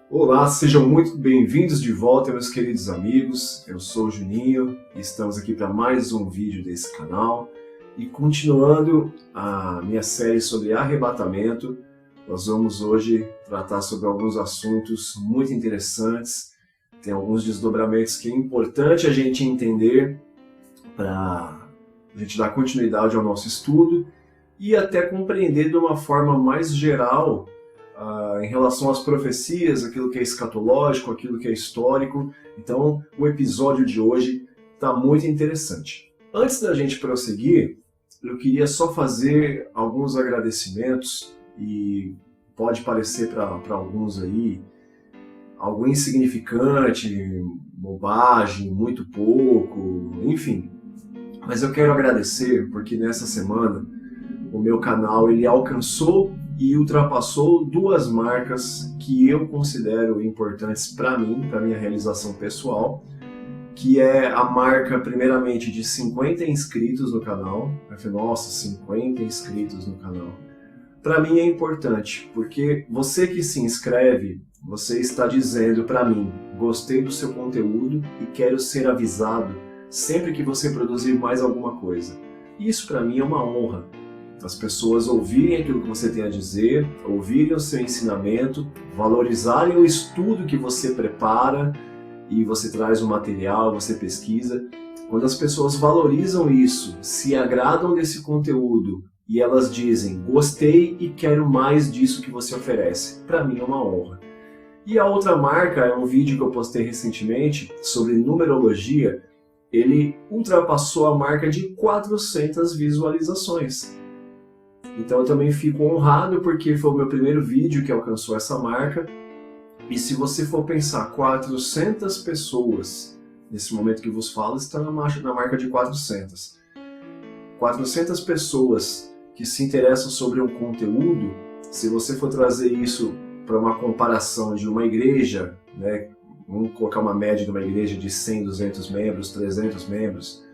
Olá, sejam muito bem-vindos de volta, meus queridos amigos. Eu sou o Juninho e estamos aqui para mais um vídeo desse canal. E continuando a minha série sobre arrebatamento, nós vamos hoje tratar sobre alguns assuntos muito interessantes. Tem alguns desdobramentos que é importante a gente entender para a gente dar continuidade ao nosso estudo e até compreender de uma forma mais geral em relação às profecias, aquilo que é escatológico, aquilo que é histórico. Então, o episódio de hoje está muito interessante. Antes da gente prosseguir, eu queria só fazer alguns agradecimentos, e pode parecer para alguns aí algo insignificante, bobagem, muito pouco, enfim. Mas eu quero agradecer porque nessa semana o meu canal ele alcançou e ultrapassou duas marcas que eu considero importantes para mim, para minha realização pessoal, que é a marca, primeiramente, de 50 inscritos no canal. Eu falei, nossa, 50 inscritos no canal. Para mim é importante, porque você que se inscreve, você está dizendo para mim, gostei do seu conteúdo e quero ser avisado sempre que você produzir mais alguma coisa. Isso para mim é uma honra. As pessoas ouvirem aquilo que você tem a dizer, ouvirem o seu ensinamento, valorizarem o estudo que você prepara e você traz o material, você pesquisa. Quando as pessoas valorizam isso, se agradam desse conteúdo e elas dizem, gostei e quero mais disso que você oferece, para mim é uma honra. E a outra marca é um vídeo que eu postei recentemente sobre numerologia. Ele ultrapassou a marca de 400 visualizações. Então eu também fico honrado porque foi o meu primeiro vídeo que alcançou essa marca. E se você for pensar, 400 pessoas, nesse momento que vos falo, está na marca de 400. 400 pessoas que se interessam sobre um conteúdo, se você for trazer isso para uma comparação de uma igreja, né, vamos colocar uma média de uma igreja de 100, 200 membros, 300 membros,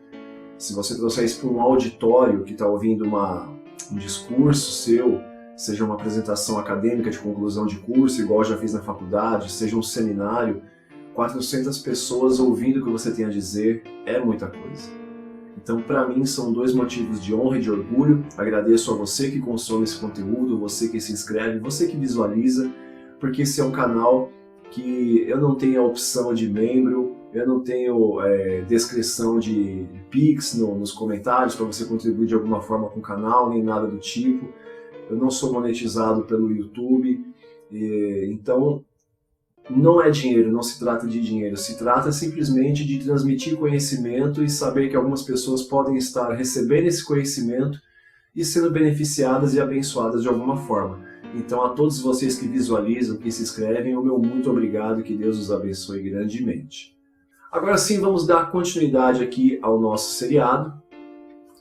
se você trouxer isso para um auditório que está ouvindo um discurso seu, seja uma apresentação acadêmica de conclusão de curso, igual eu já fiz na faculdade, seja um seminário, 400 pessoas ouvindo o que você tem a dizer é muita coisa. Então, para mim, são dois motivos de honra e de orgulho. Agradeço a você que consome esse conteúdo, você que se inscreve, você que visualiza, porque esse é um canal que eu não tenho a opção de membro, eu não tenho descrição de Pix nos comentários para você contribuir de alguma forma com o canal, nem nada do tipo. Eu não sou monetizado pelo YouTube, então não é dinheiro, não se trata de dinheiro, se trata simplesmente de transmitir conhecimento e saber que algumas pessoas podem estar recebendo esse conhecimento e sendo beneficiadas e abençoadas de alguma forma. Então a todos vocês que visualizam, que se inscrevem, o meu muito obrigado, que Deus os abençoe grandemente. Agora sim, vamos dar continuidade aqui ao nosso seriado.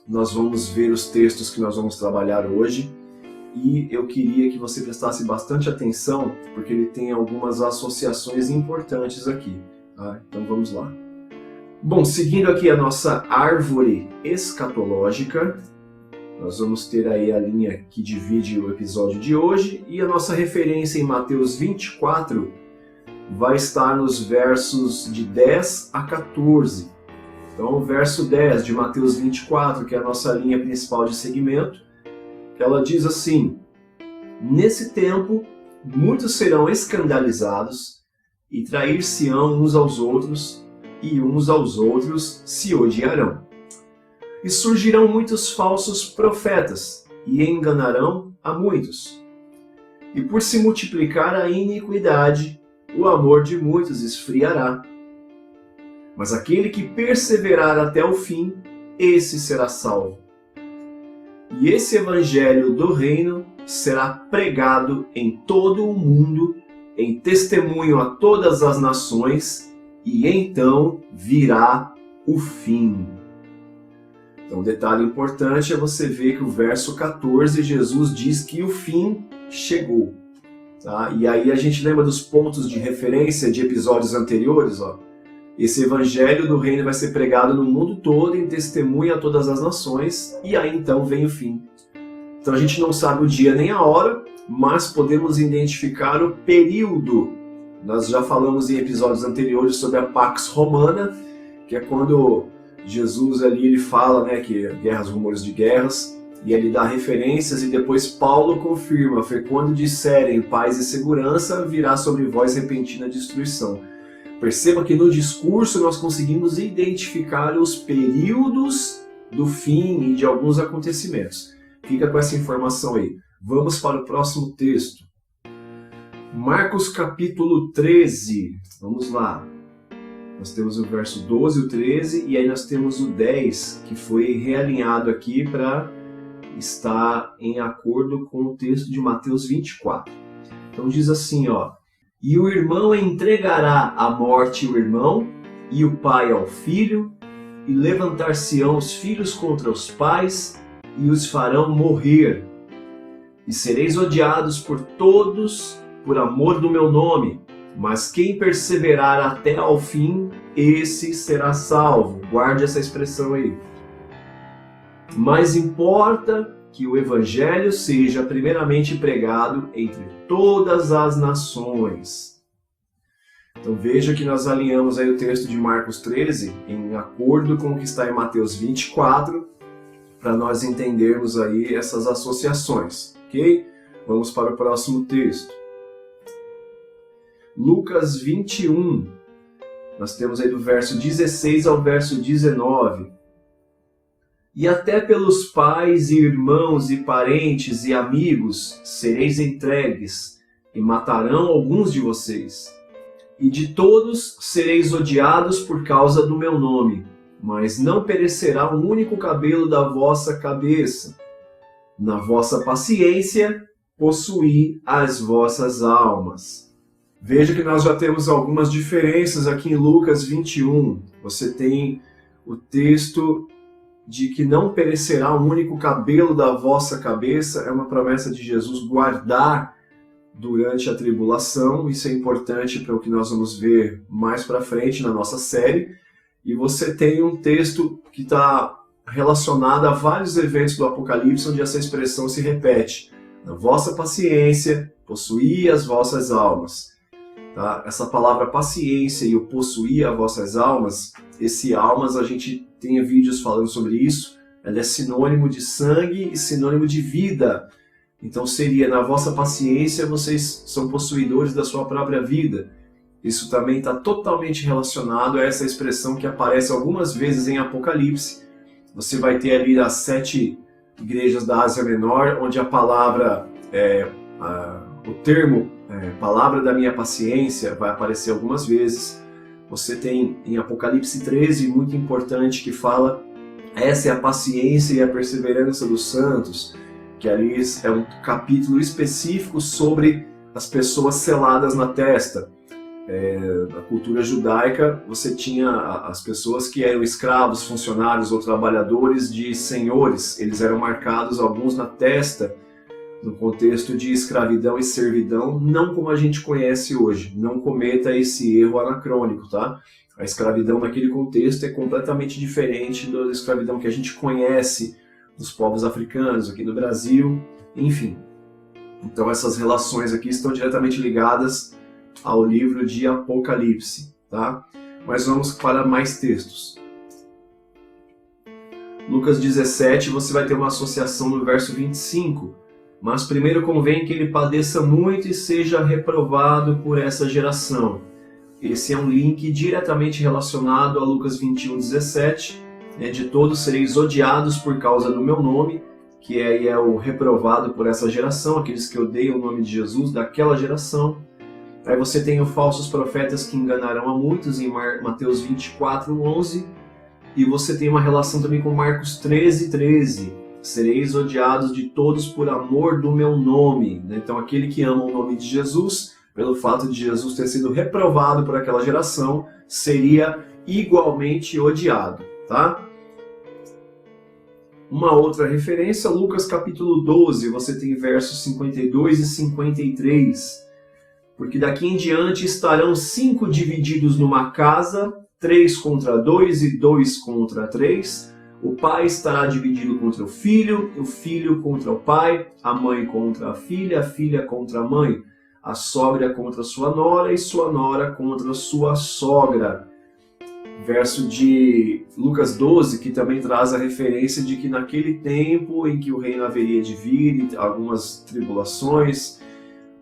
Nós vamos ver os textos que nós vamos trabalhar hoje e eu queria que você prestasse bastante atenção porque ele tem algumas associações importantes aqui. Tá? Então vamos lá. Bom, seguindo aqui a nossa árvore escatológica, nós vamos ter aí a linha que divide o episódio de hoje e a nossa referência em Mateus 24 vai estar nos versos de 10 a 14. Então, o verso 10 de Mateus 24, que é a nossa linha principal de segmento, ela diz assim: nesse tempo, muitos serão escandalizados e trair-se-ão uns aos outros, e uns aos outros se odiarão. E surgirão muitos falsos profetas, e enganarão a muitos. E por se multiplicar a iniquidade, o amor de muitos esfriará. Mas aquele que perseverar até o fim, esse será salvo. E esse evangelho do reino será pregado em todo o mundo, em testemunho a todas as nações, e então virá o fim. Então, um detalhe importante é você ver que o verso 14, Jesus diz que o fim chegou. Tá? E aí a gente lembra dos pontos de referência de episódios anteriores, ó. Esse evangelho do reino vai ser pregado no mundo todo em testemunha a todas as nações, e aí então vem o fim. Então a gente não sabe o dia nem a hora, mas podemos identificar o período. Nós já falamos em episódios anteriores sobre a Pax Romana, que é quando Jesus ali ele fala, né, que guerras, rumores de guerras, e ele dá referências e depois Paulo confirma, foi quando disserem paz e segurança, virá sobre vós repentina destruição. Perceba que no discurso nós conseguimos identificar os períodos do fim e de alguns acontecimentos. Fica com essa informação aí. Vamos para o próximo texto. Marcos capítulo 13. Vamos lá. Nós temos o verso 12 e o 13, e aí nós temos o 10, que foi realinhado aqui para estar em acordo com o texto de Mateus 24. Então diz assim, ó: e o irmão entregará à morte o irmão, e o pai ao filho, e levantar-se-ão os filhos contra os pais, e os farão morrer. E sereis odiados por todos por amor do meu nome, mas quem perseverar até ao fim, esse será salvo. Guarde essa expressão aí. Mas importa que o evangelho seja primeiramente pregado entre todas as nações. Então veja que nós alinhamos aí o texto de Marcos 13 em acordo com o que está em Mateus 24, para nós entendermos aí essas associações, ok? Vamos para o próximo texto. Lucas 21, nós temos aí do verso 16 ao verso 19. E até pelos pais e irmãos e parentes e amigos sereis entregues, e matarão alguns de vocês. E de todos sereis odiados por causa do meu nome, mas não perecerá um único cabelo da vossa cabeça. Na vossa paciência, possuí as vossas almas. Veja que nós já temos algumas diferenças aqui em Lucas 21. Você tem o texto de que não perecerá um único cabelo da vossa cabeça. É uma promessa de Jesus guardar durante a tribulação. Isso é importante para o que nós vamos ver mais para frente na nossa série. E você tem um texto que está relacionado a vários eventos do Apocalipse, onde essa expressão se repete. Na vossa paciência, possuí as vossas almas. Tá? Essa palavra paciência e o possuir as vossas almas, esse almas a gente tem vídeos falando sobre isso, ela é sinônimo de sangue e sinônimo de vida. Então seria, na vossa paciência vocês são possuidores da sua própria vida. Isso também está totalmente relacionado a essa expressão que aparece algumas vezes em Apocalipse. Você vai ter ali as 7 igrejas da Ásia Menor, onde a palavra, o termo palavra da minha paciência vai aparecer algumas vezes. Você tem em Apocalipse 13, muito importante, que fala: essa é a paciência e a perseverança dos santos, que ali é um capítulo específico sobre as pessoas seladas na testa. Na cultura judaica, você tinha as pessoas que eram escravos, funcionários ou trabalhadores de senhores. Eles eram marcados, alguns na testa, no contexto de escravidão e servidão, não como a gente conhece hoje. Não cometa esse erro anacrônico, tá? A escravidão naquele contexto é completamente diferente da escravidão que a gente conhece dos povos africanos, aqui no Brasil, enfim. Então essas relações aqui estão diretamente ligadas ao livro de Apocalipse, tá? Mas vamos para mais textos. Lucas 17, você vai ter uma associação no verso 25. Mas primeiro convém que ele padeça muito e seja reprovado por essa geração. Esse é um link diretamente relacionado a Lucas 21, 17. De todos sereis odiados por causa do meu nome, que aí é o reprovado por essa geração, aqueles que odeiam o nome de Jesus, daquela geração. Aí você tem os falsos profetas que enganarão a muitos, em Mateus 24, 11. E você tem uma relação também com Marcos 13, 13. Sereis odiados de todos por amor do meu nome. Então aquele que ama o nome de Jesus, pelo fato de Jesus ter sido reprovado por aquela geração, seria igualmente odiado, tá? Uma outra referência, Lucas capítulo 12, você tem versos 52 e 53. Porque daqui em diante estarão 5 divididos numa casa, 3 contra 2 e 2 contra 3. O pai estará dividido contra o filho contra o pai, a mãe contra a filha contra a mãe, a sogra contra sua nora e sua nora contra sua sogra. Verso de Lucas 12, que também traz a referência de que naquele tempo em que o reino haveria de vir, e algumas tribulações,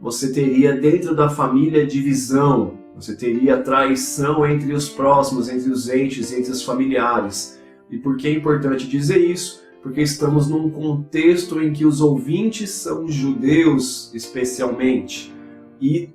você teria dentro da família divisão, você teria traição entre os próximos, entre os entes, entre os familiares. E por que é importante dizer isso? Porque estamos num contexto em que os ouvintes são judeus, especialmente. E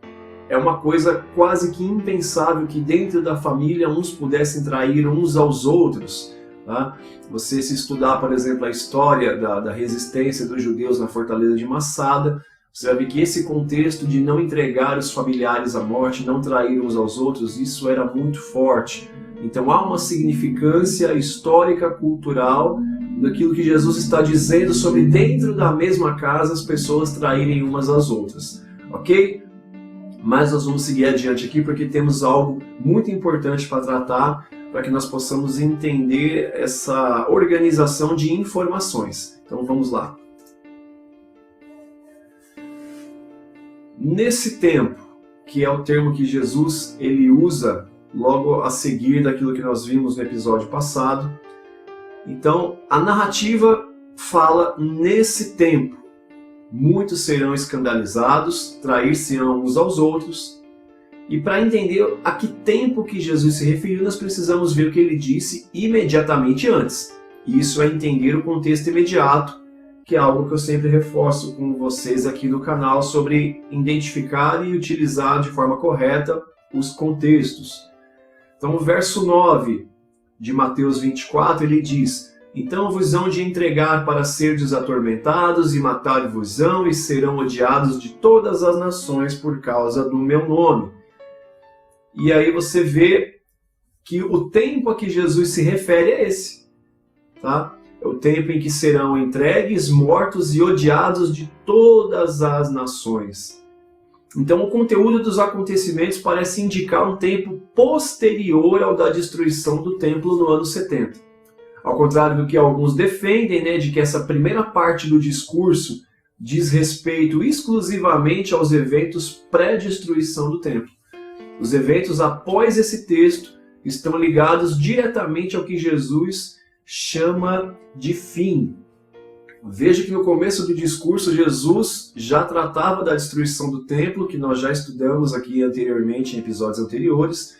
é uma coisa quase que impensável que dentro da família uns pudessem trair uns aos outros. Tá? Você se estudar, por exemplo, a história da resistência dos judeus na fortaleza de Massada, você vai ver que esse contexto de não entregar os familiares à morte, não trair uns aos outros, isso era muito forte. Então há uma significância histórica, cultural, daquilo que Jesus está dizendo sobre dentro da mesma casa as pessoas traírem umas às outras. Ok? Mas nós vamos seguir adiante aqui porque temos algo muito importante para tratar, para que nós possamos entender essa organização de informações. Então vamos lá. Nesse tempo, que é o termo que Jesus ele usa logo a seguir daquilo que nós vimos no episódio passado, então a narrativa fala nesse tempo. Muitos serão escandalizados, trair-se-ão uns aos outros. E para entender a que tempo que Jesus se referiu, nós precisamos ver o que ele disse imediatamente antes. E isso é entender o contexto imediato, que é algo que eu sempre reforço com vocês aqui no canal sobre identificar e utilizar de forma correta os contextos. Então, o verso 9 de Mateus 24, ele diz: então vos hão de entregar para serdes atormentados e matar-vos-ão e serão odiados de todas as nações por causa do meu nome. E aí você vê que o tempo a que Jesus se refere é esse. Tá? É o tempo em que serão entregues, mortos e odiados de todas as nações. Então o conteúdo dos acontecimentos parece indicar um tempo posterior ao da destruição do templo no ano 70. Ao contrário do que alguns defendem, né, de que essa primeira parte do discurso diz respeito exclusivamente aos eventos pré-destruição do templo. Os eventos após esse texto estão ligados diretamente ao que Jesus chama de fim. Veja que no começo do discurso Jesus já tratava da destruição do templo, que nós já estudamos aqui anteriormente em episódios anteriores.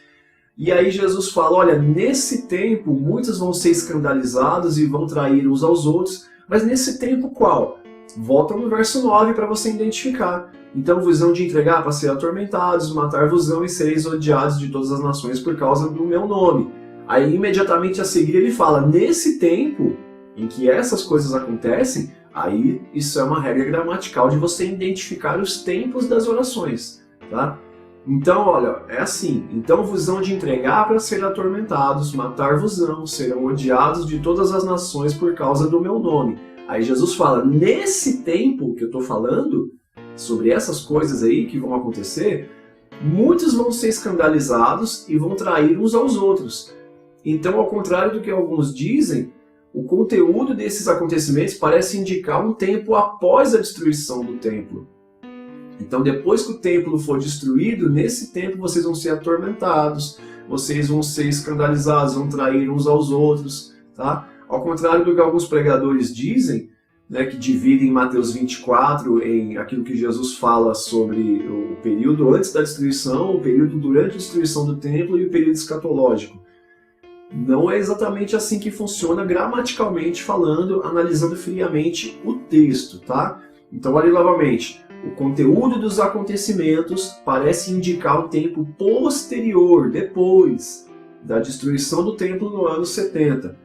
E aí Jesus fala, olha, nesse tempo muitos vão ser escandalizados e vão trair uns aos outros, mas nesse tempo qual? Volta no verso 9 para você identificar. Então vos hão de entregar para ser atormentados, matar-vos-ão e sereis odiados de todas as nações por causa do meu nome. Aí imediatamente a seguir ele fala, nesse tempo em que essas coisas acontecem, aí isso é uma regra gramatical de você identificar os tempos das orações, tá? Então, olha, é assim, então vos hão de entregar para ser atormentados, matar-vos-ão, serão odiados de todas as nações por causa do meu nome. Aí Jesus fala, nesse tempo que eu estou falando, sobre essas coisas aí que vão acontecer, muitos vão ser escandalizados e vão trair uns aos outros. Então, ao contrário do que alguns dizem, o conteúdo desses acontecimentos parece indicar um tempo após a destruição do templo. Então, depois que o templo for destruído, nesse tempo vocês vão ser atormentados, vocês vão ser escandalizados, vão trair uns aos outros, tá? Ao contrário do que alguns pregadores dizem, né, que dividem Mateus 24 em aquilo que Jesus fala sobre o período antes da destruição, o período durante a destruição do templo e o período escatológico. Não é exatamente assim que funciona gramaticalmente falando, analisando friamente o texto, tá? Então, olha novamente. O conteúdo dos acontecimentos parece indicar um tempo posterior, depois da destruição do templo no ano 70.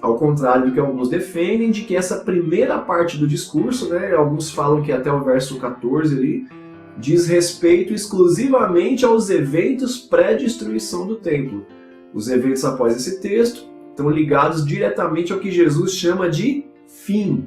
Ao contrário do que alguns defendem, de que essa primeira parte do discurso, né, alguns falam que até o verso 14 ali, diz respeito exclusivamente aos eventos pré-destruição do templo. Os eventos após esse texto estão ligados diretamente ao que Jesus chama de fim.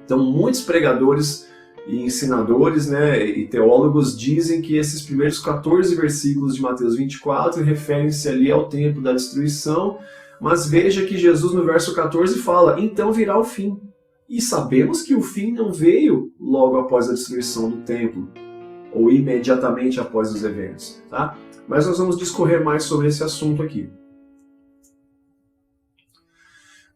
Então, muitos pregadores e ensinadores, né, e teólogos dizem que esses primeiros 14 versículos de Mateus 24 referem-se ali ao tempo da destruição, mas veja que Jesus no verso 14 fala, então virá o fim. E sabemos que o fim não veio logo após a destruição do templo, ou imediatamente após os eventos, tá? Mas nós vamos discorrer mais sobre esse assunto aqui.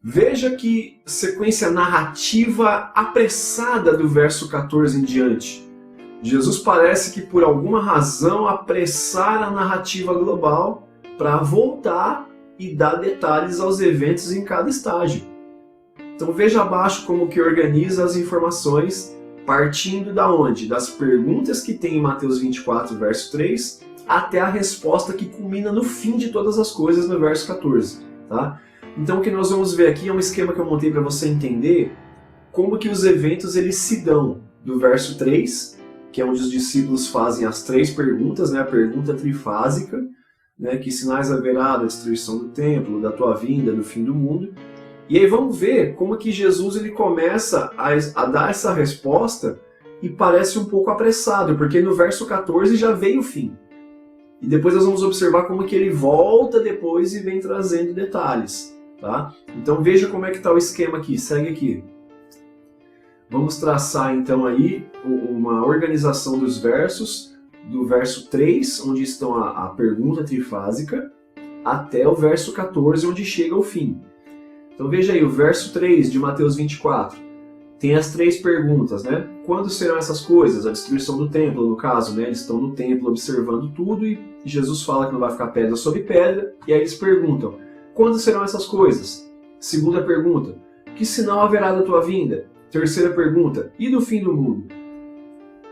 Veja que sequência narrativa apressada do verso 14 em diante. Jesus parece que por alguma razão apressar a narrativa global para voltar e dar detalhes aos eventos em cada estágio. Então veja abaixo como que organiza as informações partindo da onde? Das perguntas que tem em Mateus 24, verso 3, até a resposta que culmina no fim de todas as coisas no verso 14, tá? Então o que nós vamos ver aqui é um esquema que eu montei para você entender como que os eventos eles se dão do verso 3, que é onde os discípulos fazem as 3 perguntas, né? A pergunta trifásica, né? Que sinais haverá da destruição do templo, da tua vinda, do fim do mundo. E aí vamos ver como que Jesus ele começa a dar essa resposta e parece um pouco apressado, porque no verso 14 já veio o fim. E depois nós vamos observar como que ele volta depois e vem trazendo detalhes. Tá? Então veja como é que está o esquema aqui, segue aqui. Vamos traçar então aí uma organização dos versos, do verso 3, onde estão a pergunta trifásica, até o verso 14, onde chega o fim. Então veja aí, o verso 3 de Mateus 24, tem as 3 perguntas, né? Quando serão essas coisas? A destruição do templo, no caso, né? Eles estão no templo observando tudo e Jesus fala que não vai ficar pedra sobre pedra, e aí eles perguntam, quando serão essas coisas? Segunda pergunta, que sinal haverá da tua vinda? Terceira pergunta, e do fim do mundo?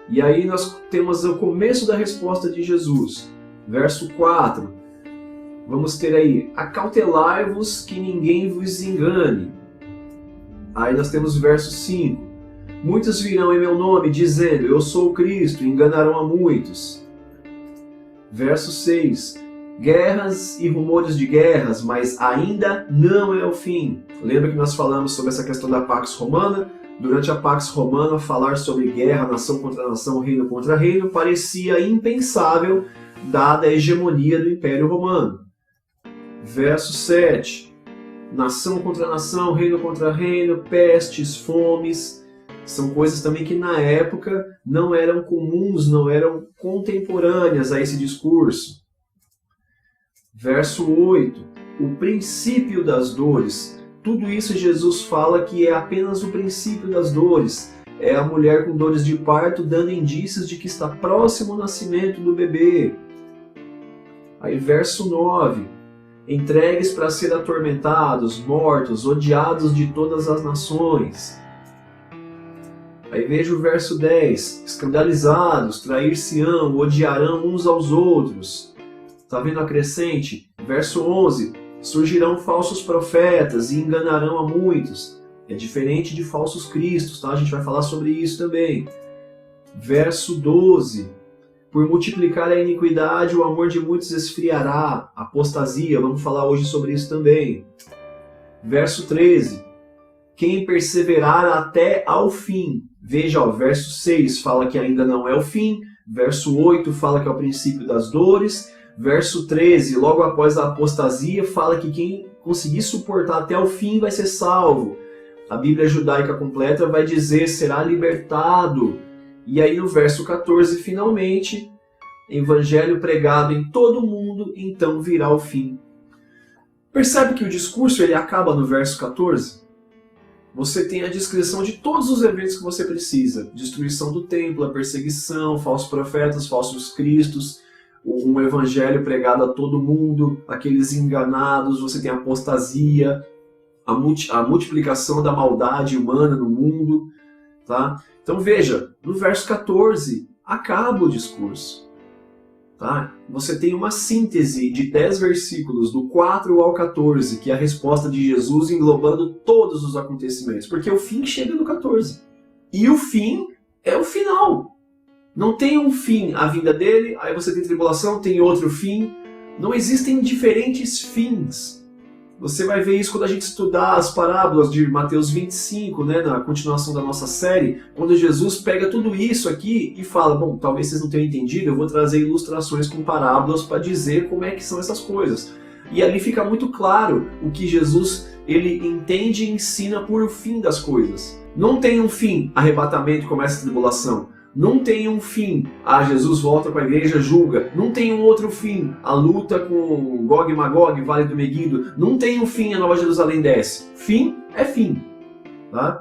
E aí nós temos o começo da resposta de Jesus. Verso 4, vamos ter aí, acautelai-vos que ninguém vos engane. Aí nós temos o verso 5, muitos virão em meu nome dizendo, eu sou o Cristo, e enganarão a muitos. Verso 6, guerras e rumores de guerras, mas ainda não é o fim. Lembra que nós falamos sobre essa questão da Pax Romana? Durante a Pax Romana, falar sobre guerra, nação contra nação, reino contra reino, parecia impensável, dada a hegemonia do Império Romano. Verso 7. Nação contra nação, reino contra reino, pestes, fomes. São coisas também que na época não eram comuns, não eram contemporâneas a esse discurso. Verso 8, o princípio das dores. Tudo isso Jesus fala que é apenas o princípio das dores. É a mulher com dores de parto dando indícios de que está próximo ao nascimento do bebê. Aí verso 9, entregues para ser atormentados, mortos, odiados de todas as nações. Aí veja o verso 10, escandalizados, trair-se-ão, odiarão uns aos outros. Está vendo a crescente? Verso 11. Surgirão falsos profetas e enganarão a muitos. É diferente de falsos cristos, tá? A gente vai falar sobre isso também. Verso 12. Por multiplicar a iniquidade, o amor de muitos esfriará. Apostasia, vamos falar hoje sobre isso também. Verso 13. Quem perseverar até ao fim. Veja, ó, verso 6 fala que ainda não é o fim. Verso 8 fala que é o princípio das dores. Verso 13, logo após a apostasia, fala que quem conseguir suportar até o fim vai ser salvo. A Bíblia judaica completa vai dizer, será libertado. E aí no verso 14, finalmente, evangelho pregado em todo o mundo, então virá o fim. Percebe que o discurso ele acaba no verso 14? Você tem a descrição de todos os eventos que você precisa. Destruição do templo, a perseguição, falsos profetas, falsos cristos, um evangelho pregado a todo mundo, aqueles enganados, você tem a apostasia, a multiplicação da maldade humana no mundo. Tá? Então veja, no verso 14, acaba o discurso. Tá? Você tem uma síntese de 10 versículos, do 4 ao 14, que é a resposta de Jesus englobando todos os acontecimentos, porque o fim chega no 14. E o fim é o final. Não tem um fim a vinda dele, aí você tem tribulação, tem outro fim. Não existem diferentes fins. Você vai ver isso quando a gente estudar as parábolas de Mateus 25, né, na continuação da nossa série, quando Jesus pega tudo isso aqui e fala, bom, talvez vocês não tenham entendido, eu vou trazer ilustrações com parábolas para dizer como é que são essas coisas. E ali fica muito claro o que Jesus ele entende e ensina por fim das coisas. Não tem um fim, arrebatamento, começa a tribulação. Não tem um fim, Jesus volta para a igreja, julga. Não tem um outro fim, a luta com Gog e Magog, Vale do Meguido. Não tem um fim, a Nova Jerusalém desce. Fim é fim. Tá?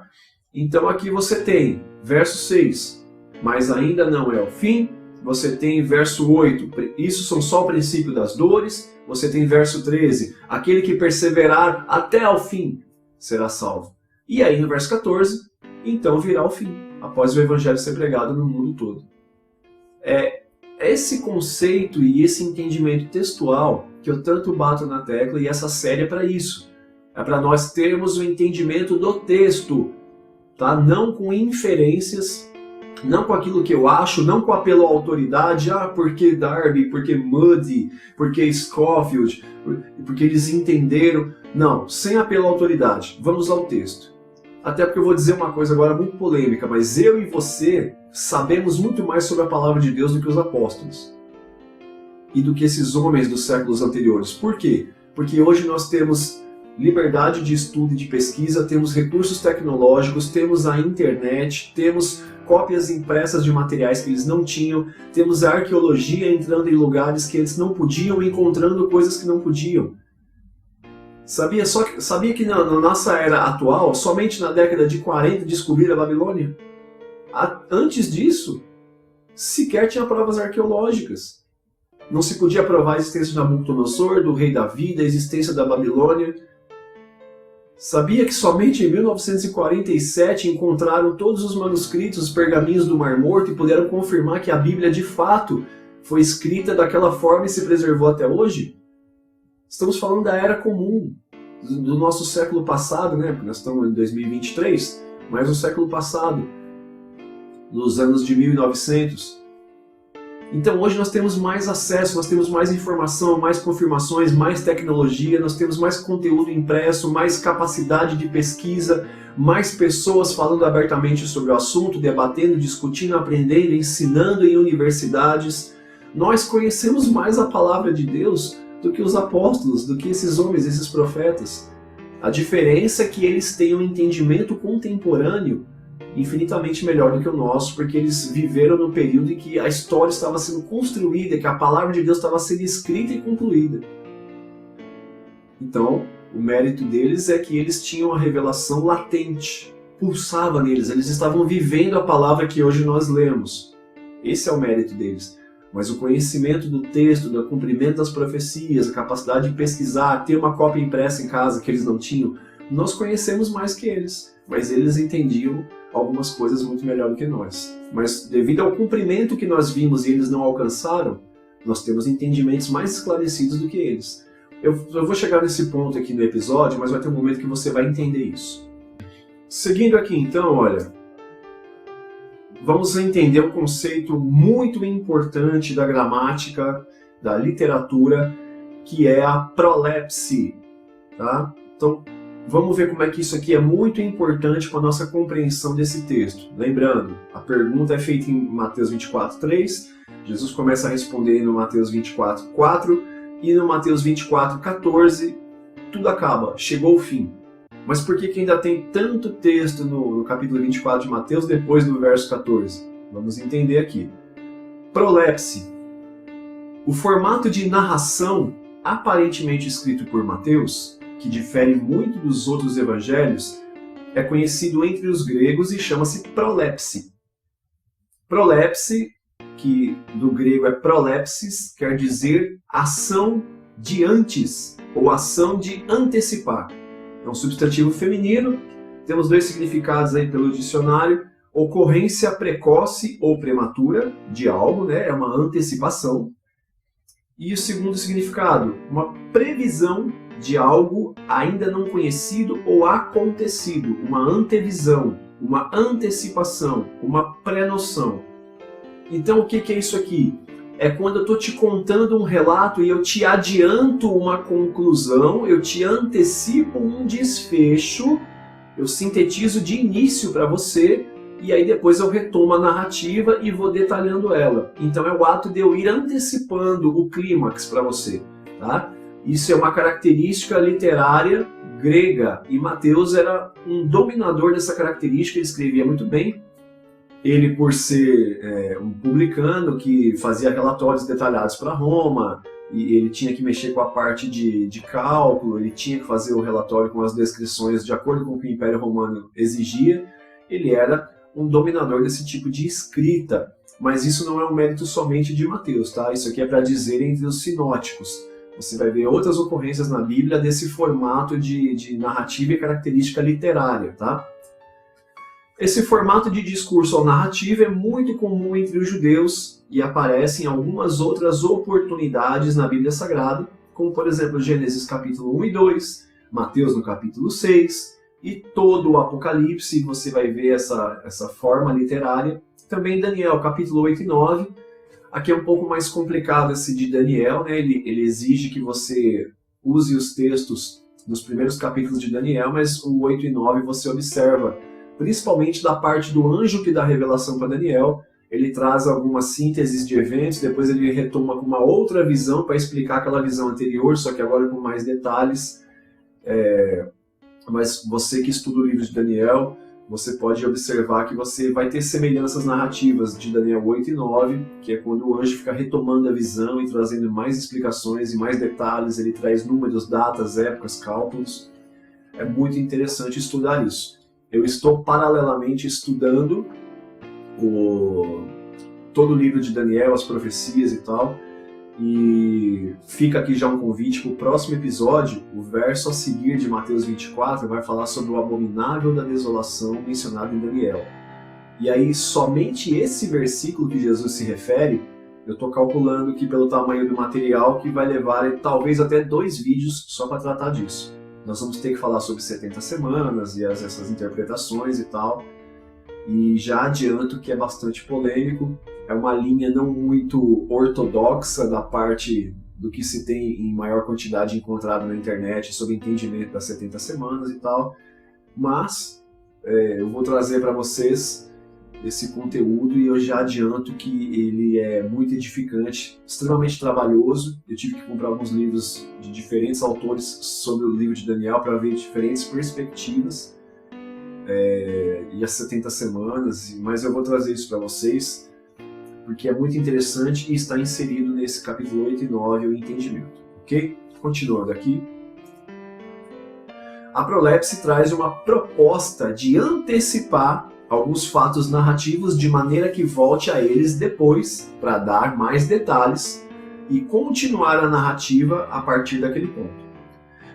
Então aqui você tem verso 6, mas ainda não é o fim. Você tem verso 8, isso são só o princípio das dores. Você tem verso 13, aquele que perseverar até ao fim será salvo. E aí no verso 14, então virá o fim, após o evangelho ser pregado no mundo todo. É esse conceito e esse entendimento textual que eu tanto bato na tecla, e essa série é para isso. É para nós termos o entendimento do texto, tá? Não com inferências, não com aquilo que eu acho, não com apelo à autoridade, porque Darby, porque Moody, porque Scofield, porque eles entenderam. Não, sem apelo à autoridade. Vamos ao texto. Até porque eu vou dizer uma coisa agora muito polêmica, mas eu e você sabemos muito mais sobre a palavra de Deus do que os apóstolos. E do que esses homens dos séculos anteriores. Por quê? Porque hoje nós temos liberdade de estudo e de pesquisa, temos recursos tecnológicos, temos a internet, temos cópias impressas de materiais que eles não tinham, temos a arqueologia entrando em lugares que eles não podiam, encontrando coisas que não podiam. Sabia que na nossa era atual, somente na década de 40 descobriram a Babilônia? Antes disso, sequer tinha provas arqueológicas. Não se podia provar a existência de Nabucodonosor, do rei Davi, da existência da Babilônia. Sabia que somente em 1947 encontraram todos os manuscritos, os pergaminhos do Mar Morto e puderam confirmar que a Bíblia de fato foi escrita daquela forma e se preservou até hoje? Estamos falando da Era Comum, do nosso século passado, né? Porque nós estamos em 2023, mas no século passado, nos anos de 1900. Então hoje nós temos mais acesso, nós temos mais informação, mais confirmações, mais tecnologia, nós temos mais conteúdo impresso, mais capacidade de pesquisa, mais pessoas falando abertamente sobre o assunto, debatendo, discutindo, aprendendo, ensinando em universidades. Nós conhecemos mais a palavra de Deus do que os apóstolos, do que esses homens, esses profetas. A diferença é que eles têm um entendimento contemporâneo infinitamente melhor do que o nosso, porque eles viveram no período em que a história estava sendo construída, que a palavra de Deus estava sendo escrita e concluída. Então, o mérito deles é que eles tinham a revelação latente, pulsava neles, eles estavam vivendo a palavra que hoje nós lemos. Esse é o mérito deles. Mas o conhecimento do texto, do cumprimento das profecias, a capacidade de pesquisar, ter uma cópia impressa em casa que eles não tinham, nós conhecemos mais que eles, mas eles entendiam algumas coisas muito melhor do que nós. Mas devido ao cumprimento que nós vimos e eles não alcançaram, nós temos entendimentos mais esclarecidos do que eles. Eu vou chegar nesse ponto aqui no episódio, mas vai ter um momento que você vai entender isso. Seguindo aqui então, olha, vamos entender um conceito muito importante da gramática, da literatura, que é a prolepse, tá? Então, vamos ver como é que isso aqui é muito importante para a nossa compreensão desse texto. Lembrando, a pergunta é feita em Mateus 24:3, Jesus começa a responder no Mateus 24:4 e no Mateus 24:14 tudo acaba, chegou o fim. Mas por que ainda tem tanto texto no capítulo 24 de Mateus depois do verso 14? Vamos entender aqui. Prolepse. O formato de narração aparentemente escrito por Mateus, que difere muito dos outros evangelhos, é conhecido entre os gregos e chama-se prolepse. Prolepse, que do grego é prolepsis, quer dizer ação de antes, ou ação de antecipar. É um substantivo feminino, temos dois significados aí pelo dicionário: ocorrência precoce ou prematura de algo, né? É uma antecipação. E o segundo significado, uma previsão de algo ainda não conhecido ou acontecido, uma antevisão, uma antecipação, uma pré-noção. Então o que é isso aqui? é quando eu estou te contando um relato e eu te adianto uma conclusão, eu te antecipo um desfecho, eu sintetizo de início para você, e aí depois eu retomo a narrativa e vou detalhando ela. Então é o ato de eu ir antecipando o clímax para você. Tá? Isso é uma característica literária grega, e Mateus era um dominador dessa característica, ele escrevia muito bem. Ele, por ser um publicano que fazia relatórios detalhados para Roma, e ele tinha que mexer com a parte de cálculo, ele tinha que fazer o relatório com as descrições de acordo com o que o Império Romano exigia, ele era um dominador desse tipo de escrita. Mas isso não é um mérito somente de Mateus, tá? Isso aqui é para dizer entre os sinóticos. Você vai ver outras ocorrências na Bíblia desse formato de narrativa e característica literária, tá? Esse formato de discurso ou narrativa é muito comum entre os judeus e aparece em algumas outras oportunidades na Bíblia Sagrada, como por exemplo Gênesis capítulo 1 e 2, Mateus no capítulo 6 e todo o Apocalipse, você vai ver essa forma literária. Também Daniel capítulo 8 e 9, aqui é um pouco mais complicado esse de Daniel, né? Ele exige que você use os textos dos primeiros capítulos de Daniel, mas o 8 e 9 você observa, principalmente da parte do anjo que dá revelação para Daniel, ele traz algumas sínteses de eventos, depois ele retoma com uma outra visão para explicar aquela visão anterior, só que agora com mais detalhes. Mas você que estuda o livro de Daniel, você pode observar que você vai ter semelhanças narrativas de Daniel 8 e 9, que é quando o anjo fica retomando a visão e trazendo mais explicações e mais detalhes, ele traz números, datas, épocas, cálculos. É muito interessante estudar isso. Eu estou paralelamente estudando todo o livro de Daniel, as profecias e tal, e fica aqui já um convite para o próximo episódio. O verso a seguir de Mateus 24 vai falar sobre o abominável da desolação mencionado em Daniel. E aí somente esse versículo que Jesus se refere, eu estou calculando que pelo tamanho do material que vai levar talvez até 2 vídeos só para tratar disso. Nós vamos ter que falar sobre 70 semanas e essas interpretações e tal. E já adianto que é bastante polêmico. É uma linha não muito ortodoxa da parte do que se tem em maior quantidade encontrado na internet sobre entendimento das 70 semanas e tal. Mas eu vou trazer para vocês esse conteúdo e eu já adianto que ele é muito edificante, extremamente trabalhoso. Eu tive que comprar alguns livros de diferentes autores sobre o livro de Daniel para ver diferentes perspectivas e as 70 semanas, mas eu vou trazer isso para vocês porque é muito interessante e está inserido nesse capítulo 8 e 9 o entendimento, ok? Continuando aqui. A prolepse traz uma proposta de antecipar alguns fatos narrativos de maneira que volte a eles depois para dar mais detalhes e continuar a narrativa a partir daquele ponto.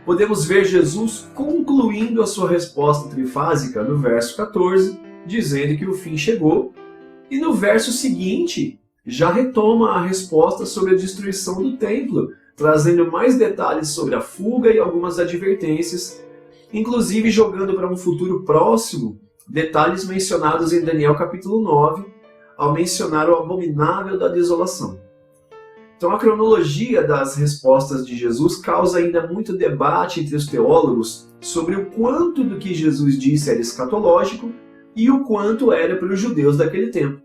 Podemos ver Jesus concluindo a sua resposta trifásica no verso 14, dizendo que o fim chegou, e no verso seguinte já retoma a resposta sobre a destruição do templo, trazendo mais detalhes sobre a fuga e algumas advertências, inclusive jogando para um futuro próximo detalhes mencionados em Daniel capítulo 9, ao mencionar o abominável da desolação. Então a cronologia das respostas de Jesus causa ainda muito debate entre os teólogos sobre o quanto do que Jesus disse era escatológico e o quanto era para os judeus daquele tempo.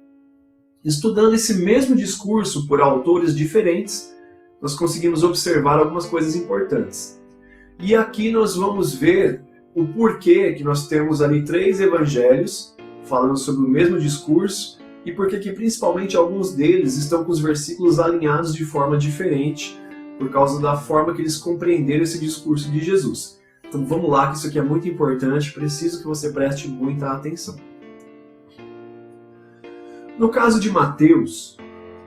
Estudando esse mesmo discurso por autores diferentes, nós conseguimos observar algumas coisas importantes. E aqui nós vamos ver o porquê que nós temos ali 3 evangelhos falando sobre o mesmo discurso e porquê que principalmente alguns deles estão com os versículos alinhados de forma diferente por causa da forma que eles compreenderam esse discurso de Jesus. Então vamos lá, que isso aqui é muito importante, preciso que você preste muita atenção. No caso de Mateus,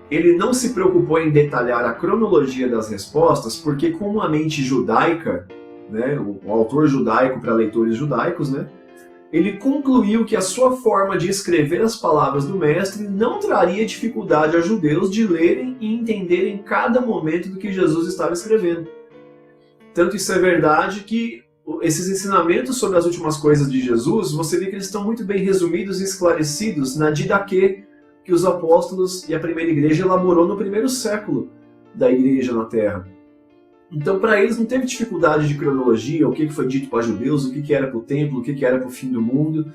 ele não se preocupou em detalhar a cronologia das respostas porque com uma mente judaica, né, o autor judaico para leitores judaicos, né, ele concluiu que a sua forma de escrever as palavras do mestre não traria dificuldade aos judeus de lerem e entenderem cada momento do que Jesus estava escrevendo. Tanto isso é verdade que esses ensinamentos sobre as últimas coisas de Jesus, você vê que eles estão muito bem resumidos e esclarecidos na Didaquê, que os apóstolos e a primeira igreja elaborou no primeiro século da igreja na Terra. Então, para eles não teve dificuldade de cronologia, o que foi dito para judeus, o que era para o templo, o que era para o fim do mundo.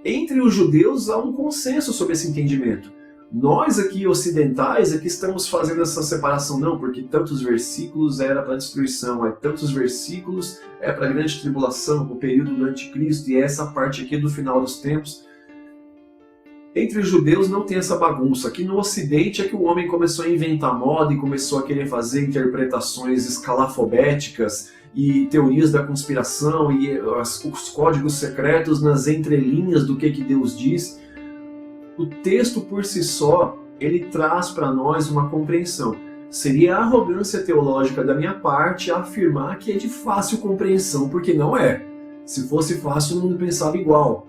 Entre os judeus há um consenso sobre esse entendimento. Nós aqui ocidentais é que estamos fazendo essa separação, não, porque tantos versículos era para a destruição, aí tantos versículos é para a grande tribulação, para o período do anticristo, e essa parte aqui do final dos tempos. Entre os judeus não tem essa bagunça. Aqui no Ocidente é que o homem começou a inventar moda e começou a querer fazer interpretações escalafobéticas e teorias da conspiração e os códigos secretos nas entrelinhas do que Deus diz. O texto por si só, ele traz para nós uma compreensão. Seria arrogância teológica da minha parte afirmar que é de fácil compreensão, porque não é. Se fosse fácil, o mundo pensava igual.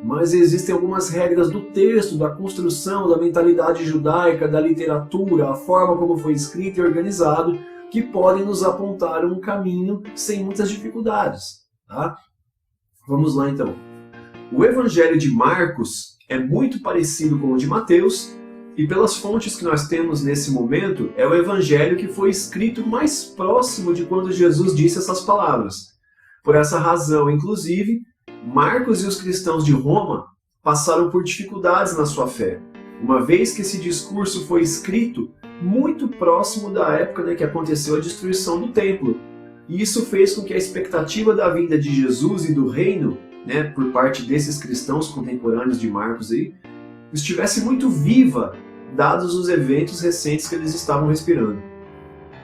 Mas existem algumas regras do texto, da construção, da mentalidade judaica, da literatura, a forma como foi escrito e organizado, que podem nos apontar um caminho sem muitas dificuldades. Tá? Vamos lá então. O Evangelho de Marcos é muito parecido com o de Mateus, e pelas fontes que nós temos nesse momento, é o Evangelho que foi escrito mais próximo de quando Jesus disse essas palavras. Por essa razão, inclusive, Marcos e os cristãos de Roma passaram por dificuldades na sua fé, uma vez que esse discurso foi escrito muito próximo da época que aconteceu a destruição do templo. E isso fez com que a expectativa da vinda de Jesus e do reino, por parte desses cristãos contemporâneos de Marcos, estivesse muito viva, dados os eventos recentes que eles estavam respirando.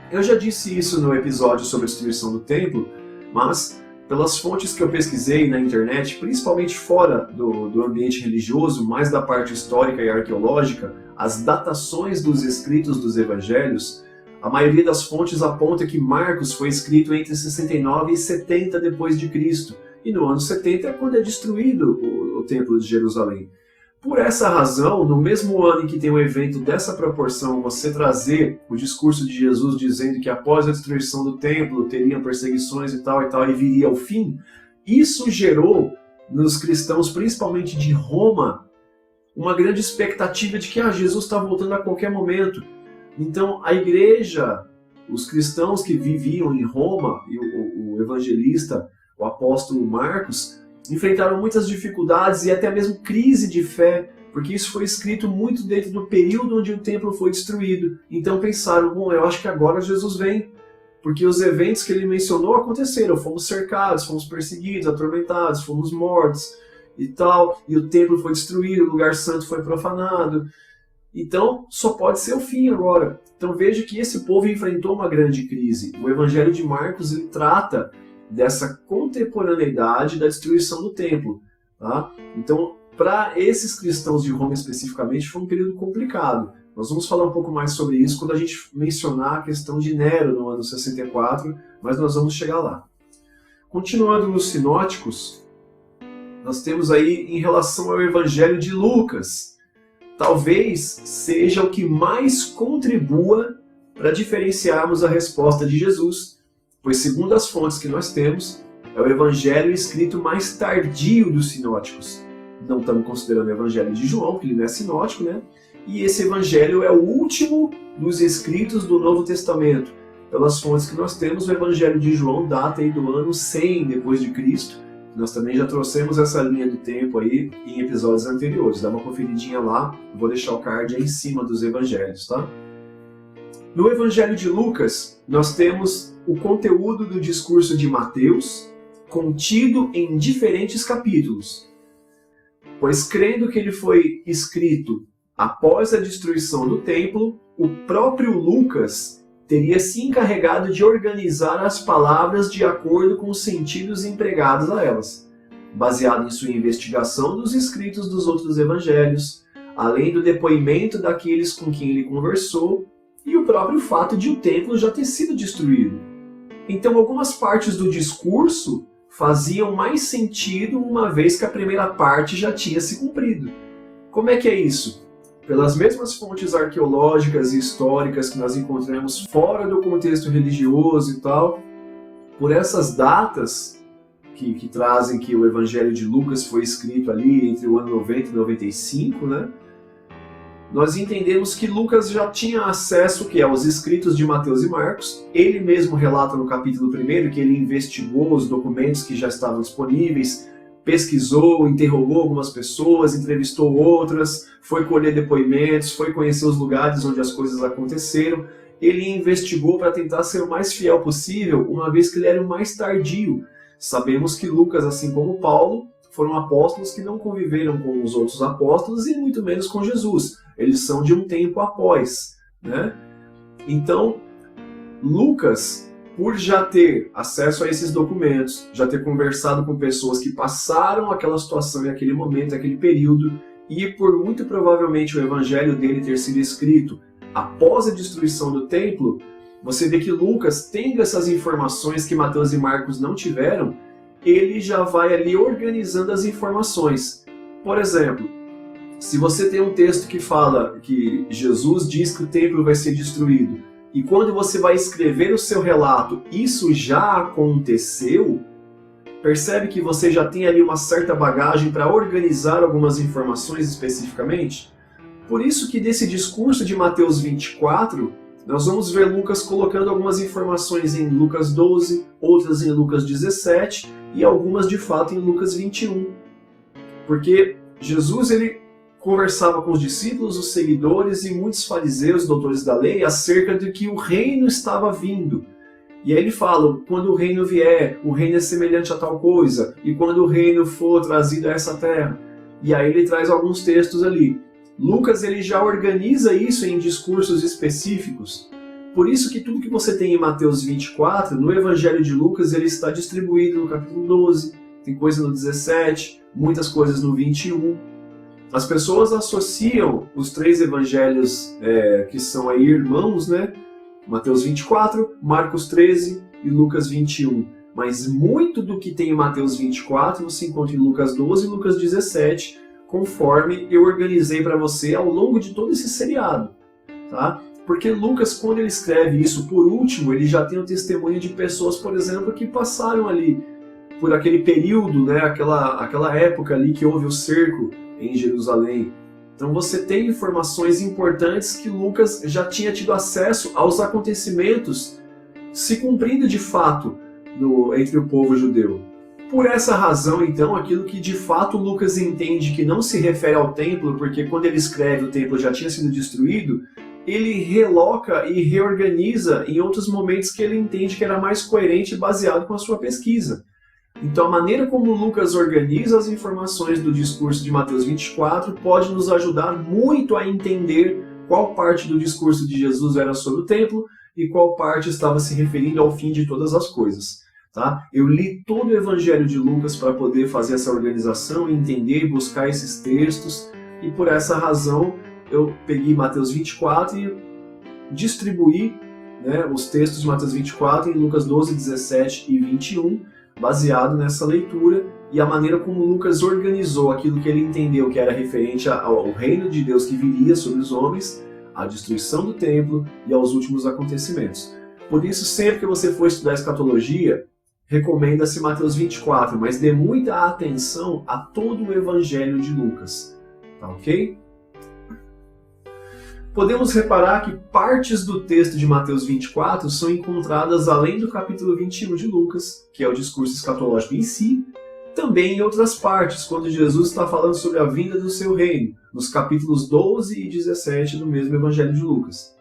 Eu já disse isso no episódio sobre a destruição do templo, mas pelas fontes que eu pesquisei na internet, principalmente fora do ambiente religioso, mais da parte histórica e arqueológica, as datações dos escritos dos evangelhos, a maioria das fontes aponta que Marcos foi escrito entre 69 e 70 depois de Cristo, e no ano 70 é quando é destruído o Templo de Jerusalém. Por essa razão, no mesmo ano em que tem um evento dessa proporção, você trazer o discurso de Jesus dizendo que após a destruição do templo teriam perseguições e tal, e viria o fim, isso gerou nos cristãos, principalmente de Roma, uma grande expectativa de que Jesus está voltando a qualquer momento. Então a igreja, os cristãos que viviam em Roma, e o evangelista, o apóstolo Marcos, enfrentaram muitas dificuldades e até mesmo crise de fé, porque isso foi escrito muito dentro do período onde o templo foi destruído. Então pensaram, bom, eu acho que agora Jesus vem, porque os eventos que ele mencionou aconteceram, fomos cercados, fomos perseguidos, atormentados, fomos mortos e tal, e o templo foi destruído, o lugar santo foi profanado. Então só pode ser o fim agora. Então veja que esse povo enfrentou uma grande crise. O Evangelho de Marcos ele trata dessa contemporaneidade da destruição do templo. Tá? Então, para esses cristãos de Roma especificamente, foi um período complicado. Nós vamos falar um pouco mais sobre isso quando a gente mencionar a questão de Nero no ano 64, mas nós vamos chegar lá. Continuando nos sinóticos, nós temos aí em relação ao Evangelho de Lucas. Talvez seja o que mais contribua para diferenciarmos a resposta de Jesus, pois segundo as fontes que nós temos, é o evangelho escrito mais tardio dos sinóticos. Não estamos considerando o evangelho de João, que ele não é sinótico, E esse evangelho é o último dos escritos do Novo Testamento. Pelas fontes que nós temos, o evangelho de João data aí do ano 100 depois de Cristo. Nós também já trouxemos essa linha do tempo aí em episódios anteriores. Dá uma conferidinha lá, vou deixar o card aí em cima dos evangelhos, tá? No Evangelho de Lucas, nós temos o conteúdo do discurso de Mateus contido em diferentes capítulos. Pois crendo que ele foi escrito após a destruição do templo, o próprio Lucas teria se encarregado de organizar as palavras de acordo com os sentidos empregados a elas, baseado em sua investigação dos escritos dos outros evangelhos, além do depoimento daqueles com quem ele conversou, e o próprio fato de o templo já ter sido destruído. Então algumas partes do discurso faziam mais sentido uma vez que a primeira parte já tinha se cumprido. Como é que é isso? Pelas mesmas fontes arqueológicas e históricas que nós encontramos fora do contexto religioso e tal, por essas datas que trazem que o Evangelho de Lucas foi escrito ali entre o ano 90 e 95, nós entendemos que Lucas já tinha acesso aos escritos de Mateus e Marcos. Ele mesmo relata no capítulo 1 que ele investigou os documentos que já estavam disponíveis, pesquisou, interrogou algumas pessoas, entrevistou outras, foi colher depoimentos, foi conhecer os lugares onde as coisas aconteceram. Ele investigou para tentar ser o mais fiel possível, uma vez que ele era o mais tardio. Sabemos que Lucas, assim como Paulo, foram apóstolos que não conviveram com os outros apóstolos e muito menos com Jesus. Eles são de um tempo após, né? Então, Lucas, por já ter acesso a esses documentos, já ter conversado com pessoas que passaram aquela situação e aquele momento, aquele período, e por muito provavelmente o evangelho dele ter sido escrito após a destruição do templo, você vê que Lucas, tendo essas informações que Mateus e Marcos não tiveram, ele já vai ali organizando as informações. Por exemplo, se você tem um texto que fala que Jesus diz que o templo vai ser destruído, e quando você vai escrever o seu relato, isso já aconteceu, percebe que você já tem ali uma certa bagagem para organizar algumas informações especificamente? Por isso que desse discurso de Mateus 24, nós vamos ver Lucas colocando algumas informações em Lucas 12, outras em Lucas 17 e algumas de fato em Lucas 21. Porque Jesus ele conversava com os discípulos, os seguidores e muitos fariseus, doutores da lei, acerca de que o reino estava vindo. E aí ele fala, quando o reino vier, o reino é semelhante a tal coisa, e quando o reino for trazido a essa terra. E aí ele traz alguns textos ali. Lucas ele já organiza isso em discursos específicos. Por isso que tudo que você tem em Mateus 24, no Evangelho de Lucas, ele está distribuído no capítulo 12, tem coisa no 17, muitas coisas no 21. As pessoas associam os três evangelhos que são aí irmãos, né? Mateus 24, Marcos 13 e Lucas 21. Mas muito do que tem em Mateus 24 você encontra em Lucas 12 e Lucas 17, conforme eu organizei para você ao longo de todo esse seriado. Tá? Porque Lucas, quando ele escreve isso por último, ele já tem o testemunho de pessoas, por exemplo, que passaram ali por aquele período, né? aquela época ali que houve o cerco em Jerusalém. Então você tem informações importantes que Lucas já tinha tido acesso aos acontecimentos se cumprindo de fato entre o povo judeu. Por essa razão, então, aquilo que de fato Lucas entende que não se refere ao templo, porque quando ele escreve o templo já tinha sido destruído, ele reloca e reorganiza em outros momentos que ele entende que era mais coerente e baseado com a sua pesquisa. Então a maneira como Lucas organiza as informações do discurso de Mateus 24 pode nos ajudar muito a entender qual parte do discurso de Jesus era sobre o templo e qual parte estava se referindo ao fim de todas as coisas. Tá? Eu li todo o Evangelho de Lucas para poder fazer essa organização, entender e buscar esses textos, e por essa razão eu peguei Mateus 24 e distribuí, né, os textos de Mateus 24 em Lucas 12, 17 e 21, baseado nessa leitura e a maneira como Lucas organizou aquilo que ele entendeu que era referente ao reino de Deus que viria sobre os homens, à destruição do templo e aos últimos acontecimentos. Por isso, sempre que você for estudar escatologia, recomenda-se Mateus 24, mas dê muita atenção a todo o Evangelho de Lucas. Tá ok? Podemos reparar que partes do texto de Mateus 24 são encontradas além do capítulo 21 de Lucas, que é o discurso escatológico em si, também em outras partes, quando Jesus está falando sobre a vinda do seu reino, nos capítulos 12 e 17 do mesmo Evangelho de Lucas.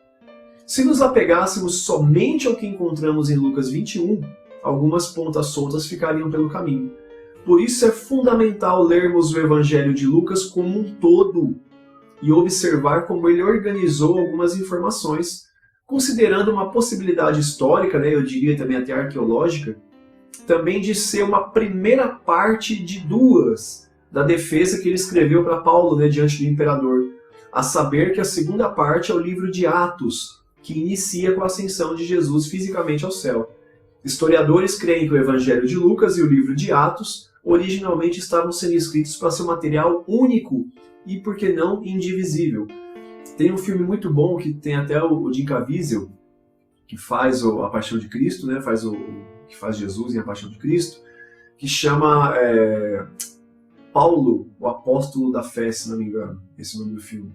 Se nos apegássemos somente ao que encontramos em Lucas 21, algumas pontas soltas ficariam pelo caminho. Por isso é fundamental lermos o Evangelho de Lucas como um todo e observar como ele organizou algumas informações, considerando uma possibilidade histórica, né, eu diria também até arqueológica, também de ser uma primeira parte de duas da defesa que ele escreveu para Paulo, né, diante do imperador, a saber que a segunda parte é o livro de Atos, que inicia com a ascensão de Jesus fisicamente ao céu. Historiadores creem que o Evangelho de Lucas e o livro de Atos originalmente estavam sendo escritos para ser um material único e, por que não, indivisível. Tem um filme muito bom que tem até o Jim Caviezel, que faz a Paixão de Cristo, né? Que faz Jesus em A Paixão de Cristo, que chama Paulo, o Apóstolo da Fé, se não me engano, esse é o nome do filme.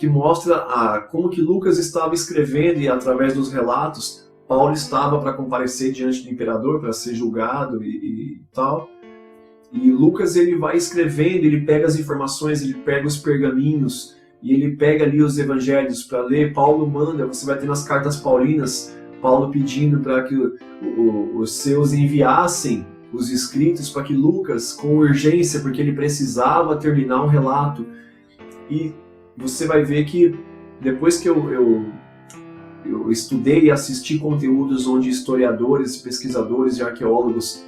que mostra como que Lucas estava escrevendo e através dos relatos, Paulo estava para comparecer diante do imperador, para ser julgado e tal. E Lucas ele vai escrevendo, ele pega as informações, ele pega os pergaminhos, e ele pega ali os evangelhos para ler. Paulo manda, você vai ter nas cartas paulinas, Paulo pedindo para que os seus enviassem os escritos para que Lucas, com urgência, porque ele precisava terminar um relato. E você vai ver que depois que eu estudei e assisti conteúdos onde historiadores, pesquisadores e arqueólogos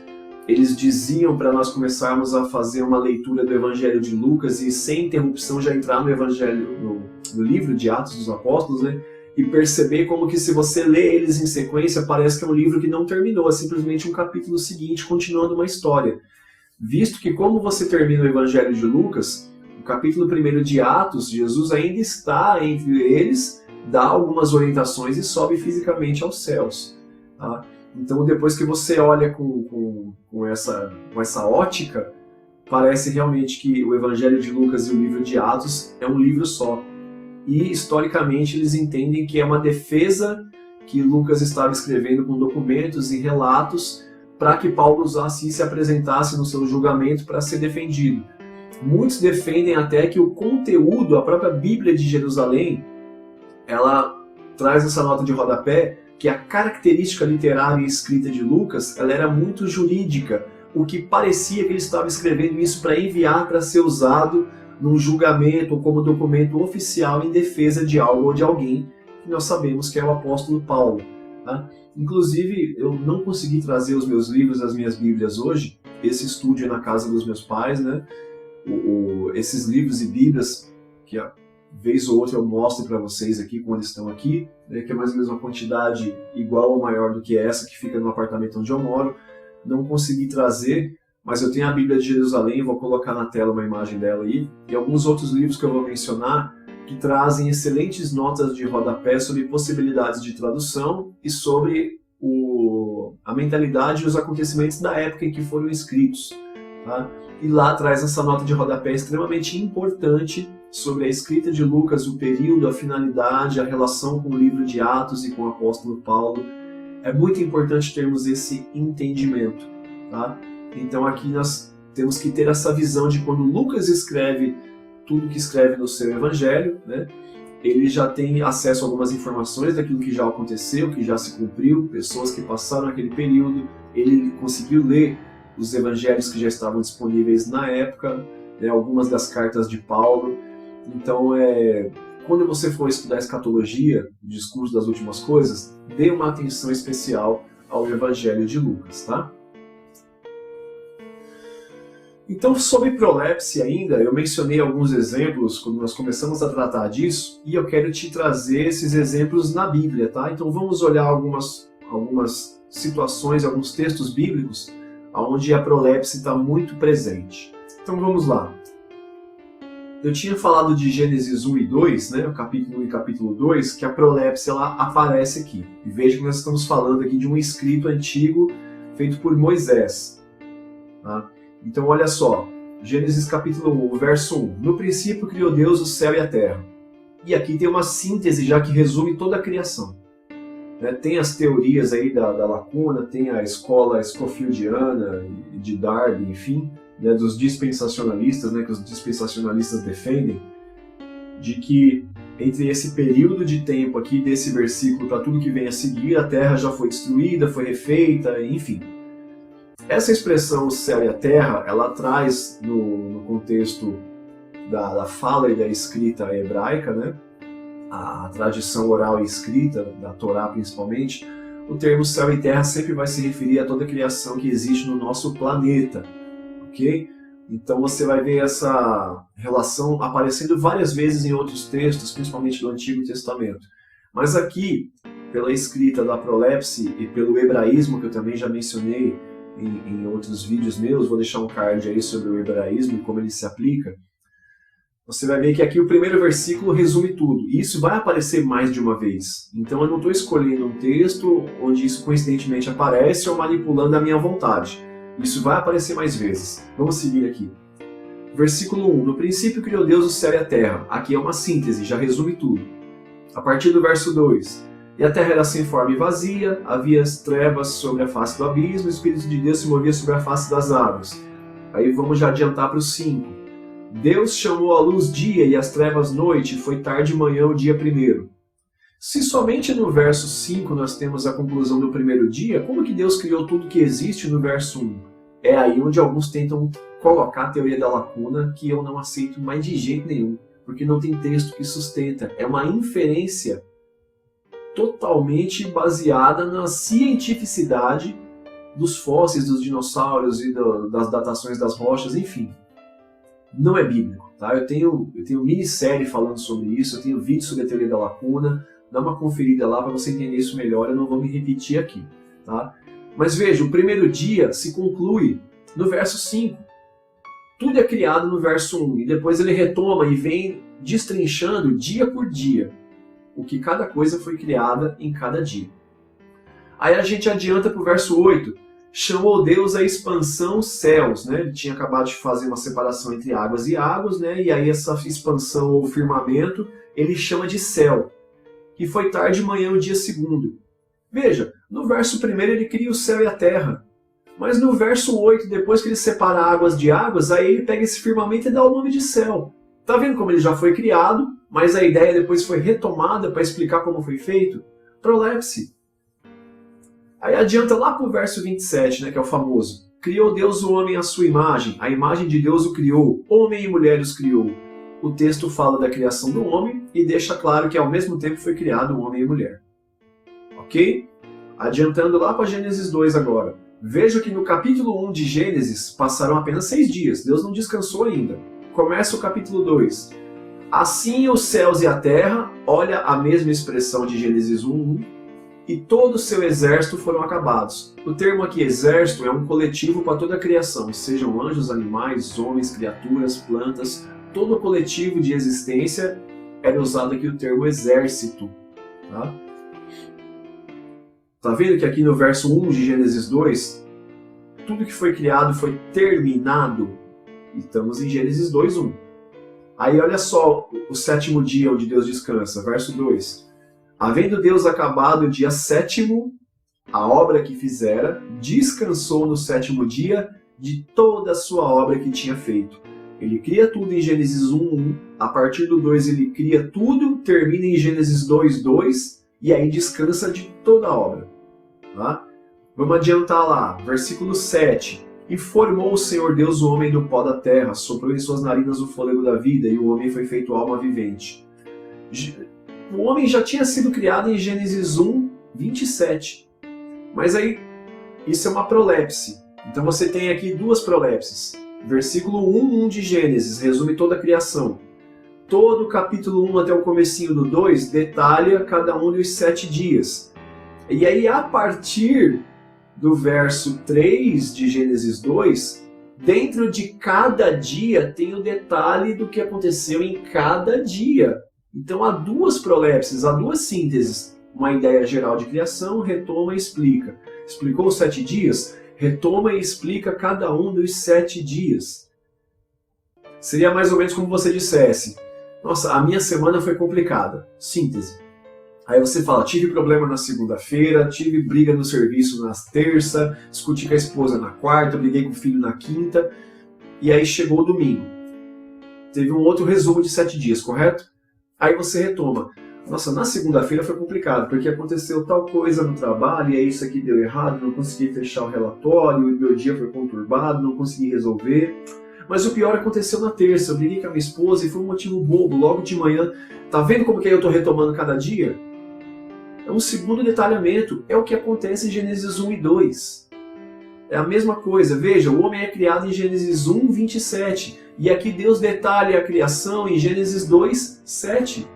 eles diziam para nós começarmos a fazer uma leitura do Evangelho de Lucas e sem interrupção já entrar no Evangelho, no livro de Atos dos Apóstolos, né? E perceber como que se você lê eles em sequência, parece que é um livro que não terminou, é simplesmente um capítulo seguinte, continuando uma história. Visto que como você termina o Evangelho de Lucas, o capítulo 1 de Atos, Jesus ainda está entre eles, dá algumas orientações e sobe fisicamente aos céus. Tá? Então depois que você olha com essa ótica, parece realmente que o Evangelho de Lucas e o livro de Atos é um livro só. E historicamente eles entendem que é uma defesa que Lucas estava escrevendo com documentos e relatos para que Paulo usasse e se apresentasse no seu julgamento para ser defendido. Muitos defendem até que o conteúdo, a própria Bíblia de Jerusalém, ela traz essa nota de rodapé que a característica literária e escrita de Lucas ela era muito jurídica, o que parecia que ele estava escrevendo isso para enviar para ser usado num julgamento ou como documento oficial em defesa de algo ou de alguém, que nós sabemos que é o apóstolo Paulo. Tá? Inclusive, eu não consegui trazer os meus livros, as minhas bíblias hoje, esse estúdio é na casa dos meus pais, né? Esses livros e bíblias, que a vez ou outra eu mostro para vocês aqui, quando estão aqui, né, que é mais ou menos uma quantidade igual ou maior do que essa, que fica no apartamento onde eu moro, não consegui trazer, mas eu tenho a Bíblia de Jerusalém, vou colocar na tela uma imagem dela aí, e alguns outros livros que eu vou mencionar, que trazem excelentes notas de rodapé sobre possibilidades de tradução e sobre a mentalidade e os acontecimentos da época em que foram escritos. Tá? E lá traz essa nota de rodapé extremamente importante sobre a escrita de Lucas, o período, a finalidade, a relação com o livro de Atos e com o apóstolo Paulo. É muito importante termos esse entendimento. Tá? Então aqui nós temos que ter essa visão de quando Lucas escreve tudo que escreve no seu evangelho, né? Ele já tem acesso a algumas informações daquilo que já aconteceu, que já se cumpriu, pessoas que passaram aquele período, ele conseguiu ler os evangelhos que já estavam disponíveis na época, né? Algumas das cartas de Paulo. Então, quando você for estudar escatologia, o discurso das últimas coisas, dê uma atenção especial ao evangelho de Lucas, tá? Então, sobre prolepse ainda, eu mencionei alguns exemplos quando nós começamos a tratar disso, e eu quero te trazer esses exemplos na Bíblia, tá? Então vamos olhar algumas situações, alguns textos bíblicos, onde a prolepse está muito presente. Então vamos lá. Eu tinha falado de Gênesis 1 e 2, né, o capítulo 1 e capítulo 2, que a prolepse ela aparece aqui. E veja que nós estamos falando aqui de um escrito antigo feito por Moisés, tá? Então olha só, Gênesis capítulo 1, verso 1. No princípio criou Deus o céu e a terra. E aqui tem uma síntese já que resume toda a criação. Tem as teorias aí da lacuna, tem a escola scofieldiana de Darby, enfim, né, dos dispensacionalistas, né, que os dispensacionalistas defendem, de que entre esse período de tempo aqui desse versículo para tudo que vem a seguir, a terra já foi destruída, foi refeita, enfim. Essa expressão céu e a terra, ela traz no contexto da fala e da escrita hebraica, né? A tradição oral e escrita, da Torá principalmente, o termo céu e terra sempre vai se referir a toda a criação que existe no nosso planeta, ok? Então você vai ver essa relação aparecendo várias vezes em outros textos, principalmente do Antigo Testamento. Mas aqui, pela escrita da prolepse e pelo hebraísmo, que eu também já mencionei em outros vídeos meus, vou deixar um card aí sobre o hebraísmo e como ele se aplica, você vai ver que aqui o primeiro versículo resume tudo. E isso vai aparecer mais de uma vez. Então eu não estou escolhendo um texto onde isso coincidentemente aparece ou manipulando a minha vontade. Isso vai aparecer mais vezes. Vamos seguir aqui. Versículo 1. No princípio criou Deus o céu e a terra. Aqui é uma síntese, já resume tudo. A partir do verso 2. E a terra era sem forma e vazia, havia as trevas sobre a face do abismo, o Espírito de Deus se movia sobre a face das águas. Aí vamos já adiantar para o 5. Deus chamou a luz dia e as trevas noite, foi tarde e manhã o dia primeiro. Se somente no verso 5 nós temos a conclusão do primeiro dia, como que Deus criou tudo que existe no verso 1? É aí onde alguns tentam colocar a teoria da lacuna, que eu não aceito mais de jeito nenhum, porque não tem texto que sustenta. É uma inferência totalmente baseada na cientificidade dos fósseis dos dinossauros e das datações das rochas, enfim. Não é bíblico, tá? Eu tenho minissérie falando sobre isso, eu tenho vídeo sobre a teoria da lacuna, dá uma conferida lá para você entender isso melhor, eu não vou me repetir aqui, tá? Mas veja, o primeiro dia se conclui no verso 5. Tudo é criado no verso 1, e depois ele retoma e vem destrinchando dia por dia o que cada coisa foi criada em cada dia. Aí a gente adianta para o verso 8. Chamou Deus a expansão céus, né? Ele tinha acabado de fazer uma separação entre águas e águas, né? E aí essa expansão ou firmamento ele chama de céu. E foi tarde e manhã o dia segundo. Veja, no verso 1 ele cria o céu e a terra. Mas no verso 8, depois que ele separa águas de águas, aí ele pega esse firmamento e dá o nome de céu. Tá vendo como ele já foi criado, mas a ideia depois foi retomada para explicar como foi feito? Prolepse. Aí adianta lá para o verso 27, né, que é o famoso. Criou Deus o homem à sua imagem, a imagem de Deus o criou, homem e mulher os criou. O texto fala da criação do homem e deixa claro que ao mesmo tempo foi criado um homem e mulher. Ok? Adiantando lá para Gênesis 2 agora. Veja que no capítulo 1 de Gênesis passaram apenas 6 dias, Deus não descansou ainda. Começa o capítulo 2. Assim os céus e a terra, olha a mesma expressão de Gênesis 1:1, e todo o seu exército foram acabados. O termo aqui exército é um coletivo para toda a criação, sejam anjos, animais, homens, criaturas, plantas, todo o coletivo de existência era usado aqui o termo exército. Tá vendo que aqui no verso 1 de Gênesis 2, tudo que foi criado foi terminado? Estamos em Gênesis 2:1. Aí olha só o sétimo dia onde Deus descansa, verso 2. Havendo Deus acabado o dia sétimo, a obra que fizera, descansou no sétimo dia de toda a sua obra que tinha feito. Ele cria tudo em Gênesis 1:1, a partir do 2 ele cria tudo, termina em Gênesis 2:2 e aí descansa de toda a obra. Tá? Vamos adiantar lá, versículo 7. E formou o Senhor Deus o homem do pó da terra, soprou em suas narinas o fôlego da vida, e o homem foi feito alma vivente. O homem já tinha sido criado em Gênesis 1:27. Mas aí, isso é uma prolepse. Então você tem aqui duas prolepses. Versículo 1:1 de Gênesis resume toda a criação. Todo o capítulo 1 até o comecinho do 2 detalha cada um dos 7 dias. E aí, a partir do verso 3 de Gênesis 2, dentro de cada dia tem o detalhe do que aconteceu em cada dia. Então há duas prolepses, há duas sínteses. Uma ideia geral de criação, retoma e explica. Explicou os 7 dias? Retoma e explica cada um dos 7 dias. Seria mais ou menos como você dissesse: nossa, a minha semana foi complicada. Síntese. Aí você fala: tive problema na segunda-feira, tive briga no serviço na terça, discuti com a esposa na quarta, briguei com o filho na quinta, e aí chegou o domingo. Teve um outro resumo de 7 dias, correto? Aí você retoma: nossa, na segunda-feira foi complicado, porque aconteceu tal coisa no trabalho, e aí isso aqui deu errado, não consegui fechar o relatório, e meu dia foi conturbado, não consegui resolver. Mas o pior aconteceu na terça, eu briguei com a minha esposa e foi um motivo bobo, logo de manhã. Tá vendo como que eu estou retomando cada dia? É um segundo detalhamento, é o que acontece em Gênesis 1 e 2. É a mesma coisa, veja, o homem é criado em Gênesis 1:27, e aqui Deus detalha a criação em Gênesis 2:7.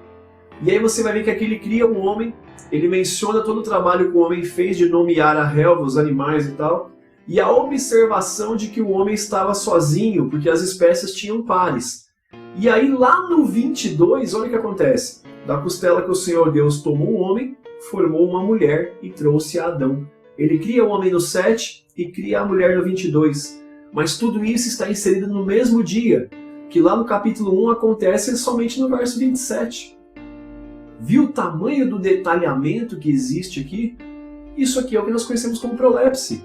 E aí você vai ver que aqui ele cria um homem, ele menciona todo o trabalho que o homem fez de nomear a relva, os animais e tal, e a observação de que o homem estava sozinho, porque as espécies tinham pares. E aí lá no 22, olha o que acontece. Da costela que o Senhor Deus tomou o homem, formou uma mulher e trouxe a Adão. Ele cria o homem no 7 e cria a mulher no 22. Mas tudo isso está inserido no mesmo dia. que lá no capítulo 1 acontece somente no verso 27. Viu o tamanho do detalhamento que existe aqui? Isso aqui é o que nós conhecemos como prolepse.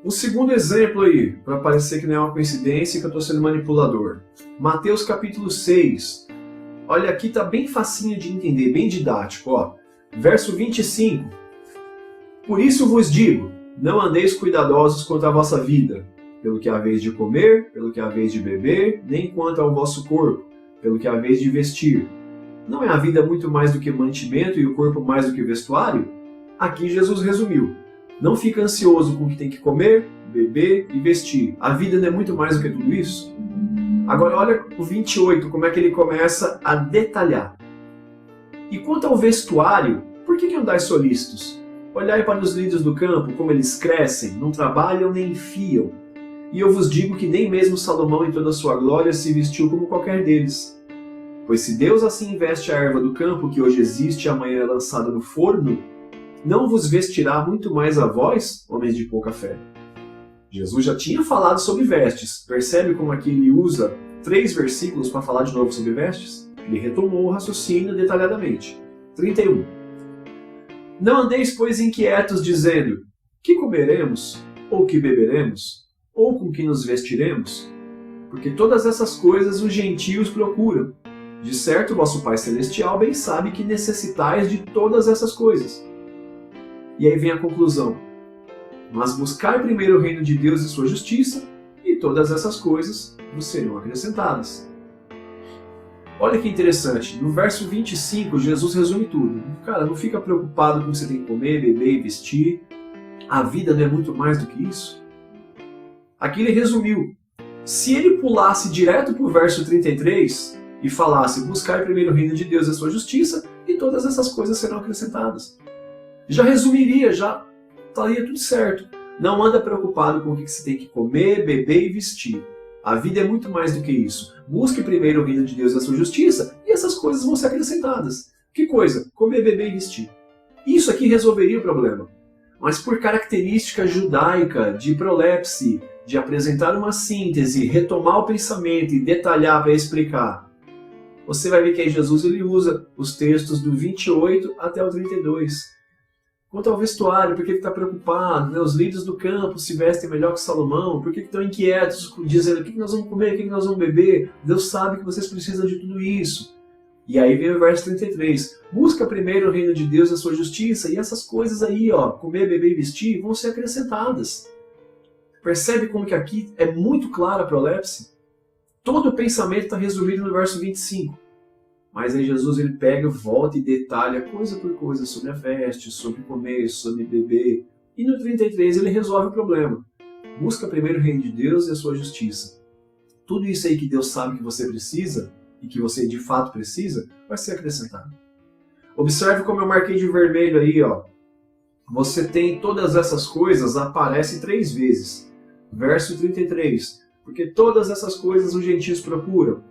Um segundo exemplo aí, para parecer que não é uma coincidência que eu estou sendo manipulador. Mateus capítulo 6. Olha, aqui está bem facinho de entender, bem didático. Ó. Verso 25. Por isso vos digo, não andeis cuidadosos quanto à vossa vida, pelo que haveis de comer, pelo que haveis de beber, nem quanto ao vosso corpo, pelo que haveis de vestir. Não é a vida muito mais do que mantimento e o corpo mais do que vestuário? Aqui Jesus resumiu. Não fica ansioso com o que tem que comer, beber e vestir. A vida não é muito mais do que tudo isso? Agora olha o 28, como é que ele começa a detalhar. E quanto ao vestuário, por que andais solícitos? Olhai para os lírios do campo, como eles crescem, não trabalham nem fiam. E eu vos digo que nem mesmo Salomão em toda a sua glória se vestiu como qualquer deles. Pois se Deus assim veste a erva do campo, que hoje existe e amanhã é lançada no forno, não vos vestirá muito mais a vós, homens de pouca fé? Jesus já tinha falado sobre vestes. Percebe como aqui ele usa 3 versículos para falar de novo sobre vestes? Ele retomou o raciocínio detalhadamente. 31. Não andeis, pois, inquietos, dizendo, que comeremos, ou que beberemos, ou com que nos vestiremos? Porque todas essas coisas os gentios procuram. De certo, vosso Pai Celestial bem sabe que necessitais de todas essas coisas. E aí vem a conclusão. Mas buscai primeiro o reino de Deus e sua justiça, e todas essas coisas vos serão acrescentadas. Olha que interessante, no verso 25 Jesus resume tudo. Cara, não fica preocupado com o que você tem que comer, beber e vestir. A vida não é muito mais do que isso. Aqui ele resumiu. Se ele pulasse direto para o verso 33 e falasse, buscai primeiro o reino de Deus e a sua justiça, e todas essas coisas serão acrescentadas. Já resumiria, já estaria tudo certo. Não anda preocupado com o que você tem que comer, beber e vestir. A vida é muito mais do que isso. Busque primeiro o reino de Deus e a sua justiça, e essas coisas vão ser acrescentadas. Que coisa? Comer, beber e vestir. Isso aqui resolveria o problema. Mas por característica judaica de prolepse, de apresentar uma síntese, retomar o pensamento e detalhar para explicar, você vai ver que aí Jesus ele usa os textos do 28 até o 32. Quanto ao vestuário, por que está preocupado? Os lírios do campo se vestem melhor que Salomão? Por que estão inquietos, dizendo o que nós vamos comer, o que nós vamos beber? Deus sabe que vocês precisam de tudo isso. E aí vem o verso 33. Busca primeiro o reino de Deus e a sua justiça, e essas coisas aí, ó, comer, beber e vestir, vão ser acrescentadas. Percebe como que aqui é muito clara a prolepse? Todo o pensamento está resumido no verso 25. Mas aí Jesus ele pega, volta e detalha coisa por coisa sobre a veste, sobre comer, sobre beber. E no 33 ele resolve o problema. Busca primeiro o reino de Deus e a sua justiça. Tudo isso aí que Deus sabe que você precisa, e que você de fato precisa, vai ser acrescentado. Observe como eu marquei de vermelho aí, ó. Você tem todas essas coisas, aparece 3 vezes. Verso 33. Porque todas essas coisas os gentios procuram.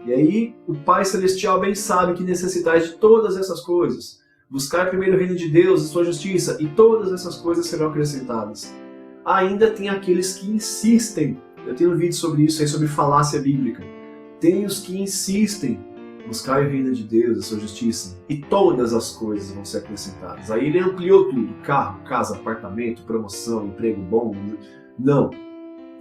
E aí, o Pai Celestial bem sabe que necessitais de todas essas coisas. Buscar primeiro o reino de Deus e sua justiça, e todas essas coisas serão acrescentadas. Ainda tem aqueles que insistem. Eu tenho um vídeo sobre isso aí, sobre falácia bíblica. Tem os que insistem. Buscar o reino de Deus e sua justiça, e todas as coisas vão ser acrescentadas. Aí ele ampliou tudo. Carro, casa, apartamento, promoção, emprego bom. Não.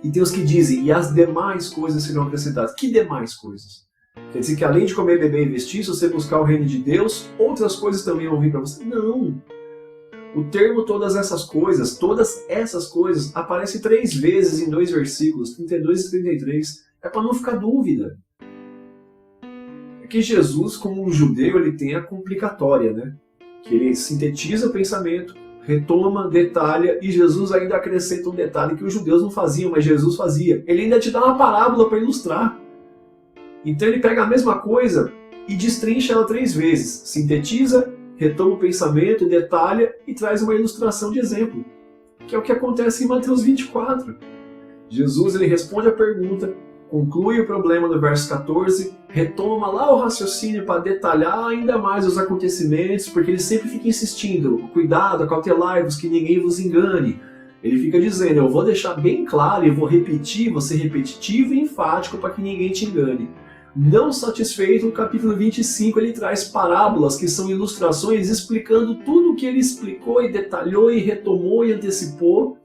E tem os que dizem, e as demais coisas serão acrescentadas. Que demais coisas? Quer dizer que além de comer, beber e vestir, se você buscar o reino de Deus, outras coisas também vão vir para você? Não! O termo todas essas coisas, aparece 3 vezes em 2 versículos, 32 e 33. É para não ficar dúvida. É que Jesus, como um judeu, ele tem a complicatória, né? Que ele sintetiza o pensamento, retoma, detalha, e Jesus ainda acrescenta um detalhe que os judeus não faziam, mas Jesus fazia. Ele ainda te dá uma parábola para ilustrar. Então ele pega a mesma coisa e destrincha ela 3 vezes. Sintetiza, retoma o pensamento, detalha e traz uma ilustração de exemplo. Que é o que acontece em Mateus 24. Jesus ele responde a pergunta, conclui o problema no verso 14, retoma lá o raciocínio para detalhar ainda mais os acontecimentos, porque ele sempre fica insistindo, cuidado, acautelai-vos que ninguém vos engane. Ele fica dizendo, eu vou deixar bem claro e vou repetir, vou ser repetitivo e enfático para que ninguém te engane. Não satisfeito, no capítulo 25 ele traz parábolas que são ilustrações explicando tudo o que ele explicou e detalhou e retomou e antecipou.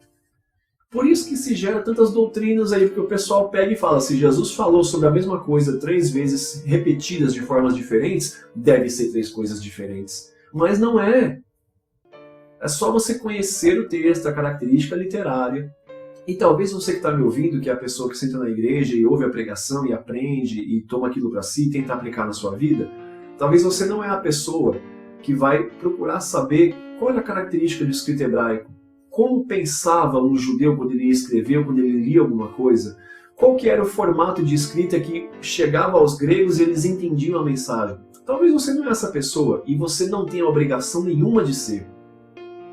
Por isso que se gera tantas doutrinas aí, porque o pessoal pega e fala, se Jesus falou sobre a mesma coisa 3 vezes repetidas de formas diferentes, deve ser 3 coisas diferentes. Mas não é. É só você conhecer o texto, a característica literária. E talvez você que está me ouvindo, que é a pessoa que senta na igreja e ouve a pregação e aprende e toma aquilo para si e tenta aplicar na sua vida, talvez você não é a pessoa que vai procurar saber qual é a característica do escrito hebraico. Como pensava um judeu quando ele escreveu, quando ele lia alguma coisa? Qual que era o formato de escrita que chegava aos gregos e eles entendiam a mensagem? Talvez você não é essa pessoa e você não tenha obrigação nenhuma de ser.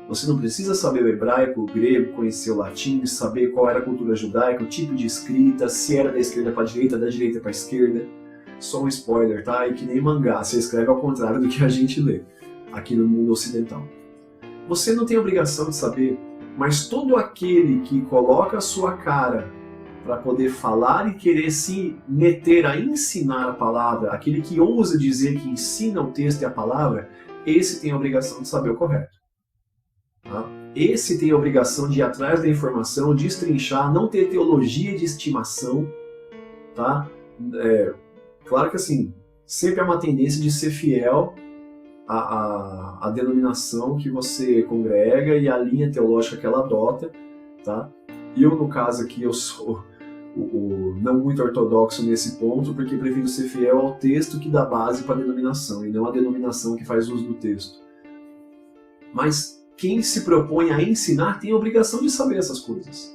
Você não precisa saber o hebraico, o grego, conhecer o latim, saber qual era a cultura judaica, o tipo de escrita, se era da esquerda para a direita, da direita para a esquerda. Só um spoiler, tá? E que nem mangá, você escreve ao contrário do que a gente lê aqui no mundo ocidental. Você não tem obrigação de saber, mas todo aquele que coloca a sua cara para poder falar e querer se meter a ensinar a palavra, aquele que ousa dizer que ensina o texto e a palavra, esse tem a obrigação de saber o correto. Tá? Esse tem a obrigação de ir atrás da informação, de destrinchar, não ter teologia de estimação. Tá? Claro que assim, sempre há uma tendência de ser fiel à denominação que você congrega e à linha teológica que ela adota. Tá? Eu, no caso aqui, eu sou o não muito ortodoxo nesse ponto, porque prefiro ser fiel ao texto que dá base para a denominação, e não a denominação que faz uso do texto. Mas quem se propõe a ensinar tem a obrigação de saber essas coisas.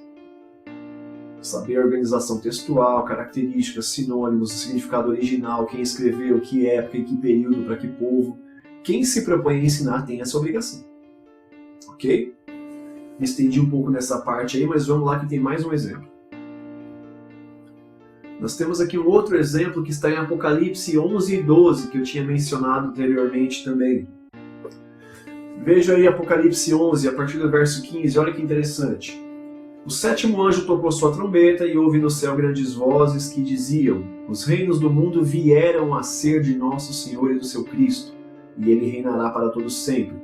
Saber a organização textual, características, sinônimos, o significado original, quem escreveu, que época, em que período, para que povo. Quem se propõe a ensinar tem essa obrigação. Ok? Me estendi um pouco nessa parte aí, mas vamos lá que tem mais um exemplo. Nós temos aqui um outro exemplo que está em Apocalipse 11 e 12, que eu tinha mencionado anteriormente também. Veja aí Apocalipse 11, a partir do verso 15, olha que interessante. O 7º anjo tocou sua trombeta e houve no céu grandes vozes que diziam: os reinos do mundo vieram a ser de nosso Senhor e do seu Cristo, e ele reinará para todo sempre.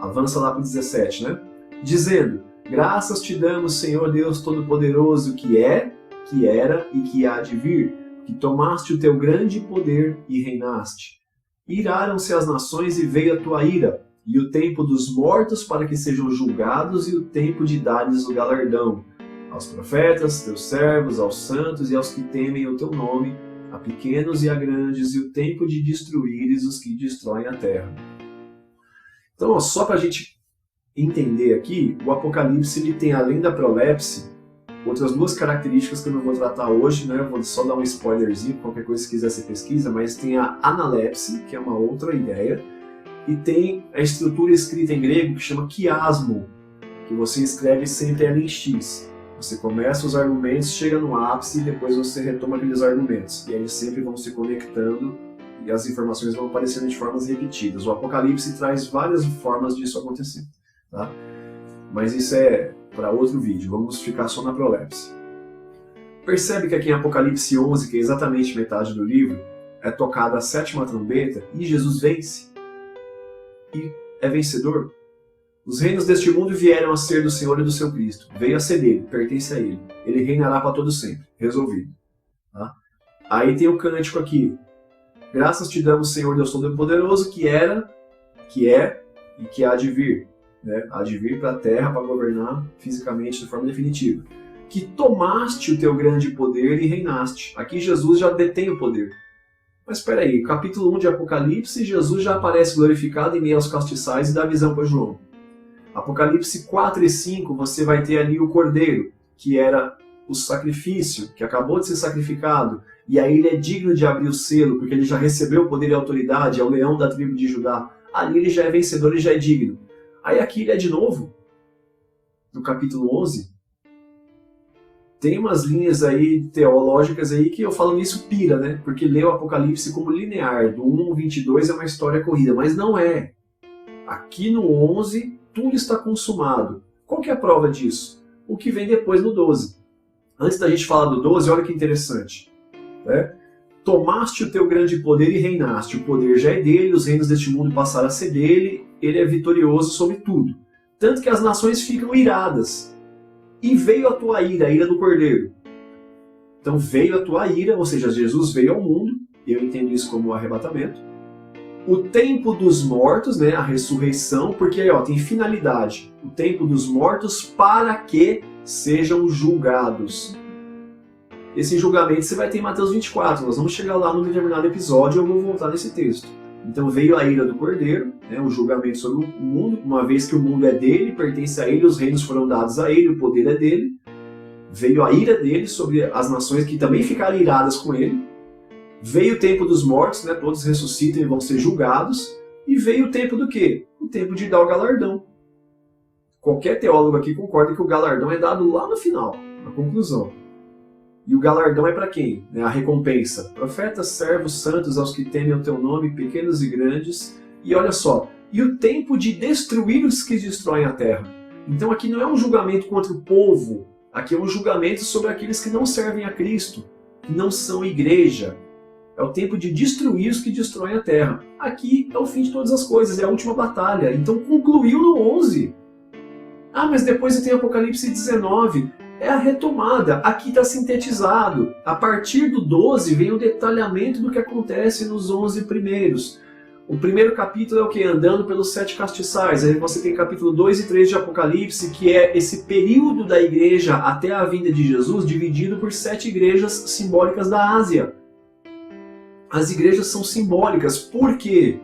Avança lá para o 17, né? Dizendo: graças te damos, Senhor Deus Todo-Poderoso, que é, que era e que há de vir, que tomaste o teu grande poder e reinaste. Iraram-se as nações e veio a tua ira, e o tempo dos mortos para que sejam julgados, e o tempo de dares o galardão aos profetas, teus servos, aos santos e aos que temem o teu nome, a pequenos e a grandes, e o tempo de destruíres os que destroem a terra. Então, ó, só para a gente entender aqui, o Apocalipse ele tem, além da prolepse, outras 2 características que eu não vou tratar hoje, né? Eu vou só dar um spoilerzinho, qualquer coisa que quiser você pesquisa, mas tem a analepse, que é uma outra ideia, e tem a estrutura escrita em grego que chama quiasmo, que você escreve sempre ela em X. Você começa os argumentos, chega no ápice e depois você retoma aqueles argumentos. E eles sempre vão se conectando e as informações vão aparecendo de formas repetidas. O Apocalipse traz várias formas disso acontecer. Tá? Mas isso é para outro vídeo, vamos ficar só na prolepse. Percebe que aqui em Apocalipse 11, que é exatamente metade do livro, é tocada a 7ª trombeta e Jesus vence. E é vencedor. Os reinos deste mundo vieram a ser do Senhor e do seu Cristo. Veio a ser dele, pertence a ele. Ele reinará para todo sempre. Resolvido. Tá? Aí tem o cântico aqui. Graças te damos, Senhor Deus Todo-Poderoso, que era, que é e que há de vir. Né? Há de vir para a terra para governar fisicamente de forma definitiva. Que tomaste o teu grande poder e reinaste. Aqui Jesus já detém o poder. Mas espera aí, capítulo 1 de Apocalipse, Jesus já aparece glorificado em meio aos castiçais e dá visão para João. Apocalipse 4 e 5, você vai ter ali o Cordeiro, que era o sacrifício, que acabou de ser sacrificado, e aí ele é digno de abrir o selo, porque ele já recebeu o poder e a autoridade, é o leão da tribo de Judá. Ali ele já é vencedor, ele já é digno. Aí aqui ele é de novo, no capítulo 11, tem umas linhas aí teológicas aí que eu falo nisso pira, né? Porque lê o Apocalipse como linear, do 1 ao 22 é uma história corrida, mas não é. Aqui no 11, tudo está consumado. Qual que é a prova disso? o que vem depois no 12. Antes da gente falar do 12, olha que interessante. Né? Tomaste o teu grande poder e reinaste. O poder já é dele, os reinos deste mundo passaram a ser dele, ele é vitorioso sobre tudo. Tanto que as nações ficam iradas. E veio a tua ira, a ira do Cordeiro. Então veio a tua ira, ou seja, Jesus veio ao mundo, eu entendo isso como o arrebatamento. O tempo dos mortos, né, a ressurreição, porque aí tem finalidade. O tempo dos mortos para que sejam julgados. Esse julgamento você vai ter em Mateus 24, nós vamos chegar lá num determinado episódio e eu vou voltar nesse texto. Então veio a ira do Cordeiro, né, o julgamento sobre o mundo, uma vez que o mundo é dele, pertence a ele, os reinos foram dados a ele, o poder é dele. Veio a ira dele sobre as nações que também ficaram iradas com ele. Veio o tempo dos mortos, né, todos ressuscitam e vão ser julgados. E veio o tempo do quê? O tempo de dar o galardão. Qualquer teólogo aqui concorda que o galardão é dado lá no final, na conclusão. E o galardão é para quem? A recompensa. Profetas, servos, santos, aos que temem o teu nome, pequenos e grandes. E olha só, e o tempo de destruir os que destroem a terra. Então aqui não é um julgamento contra o povo, aqui é um julgamento sobre aqueles que não servem a Cristo, que não são igreja. É o tempo de destruir os que destroem a terra. Aqui é o fim de todas as coisas, é a última batalha. Então concluiu no 11. Ah, mas depois tem Apocalipse 19. É a retomada. Aqui está sintetizado. A partir do 12 vem o detalhamento do que acontece nos 11 primeiros. O primeiro capítulo é o que? Andando pelos 7 castiçais. Aí você tem capítulo 2 e 3 de Apocalipse, que é esse período da igreja até a vinda de Jesus, dividido por 7 igrejas simbólicas da Ásia. As igrejas são simbólicas. Por quê?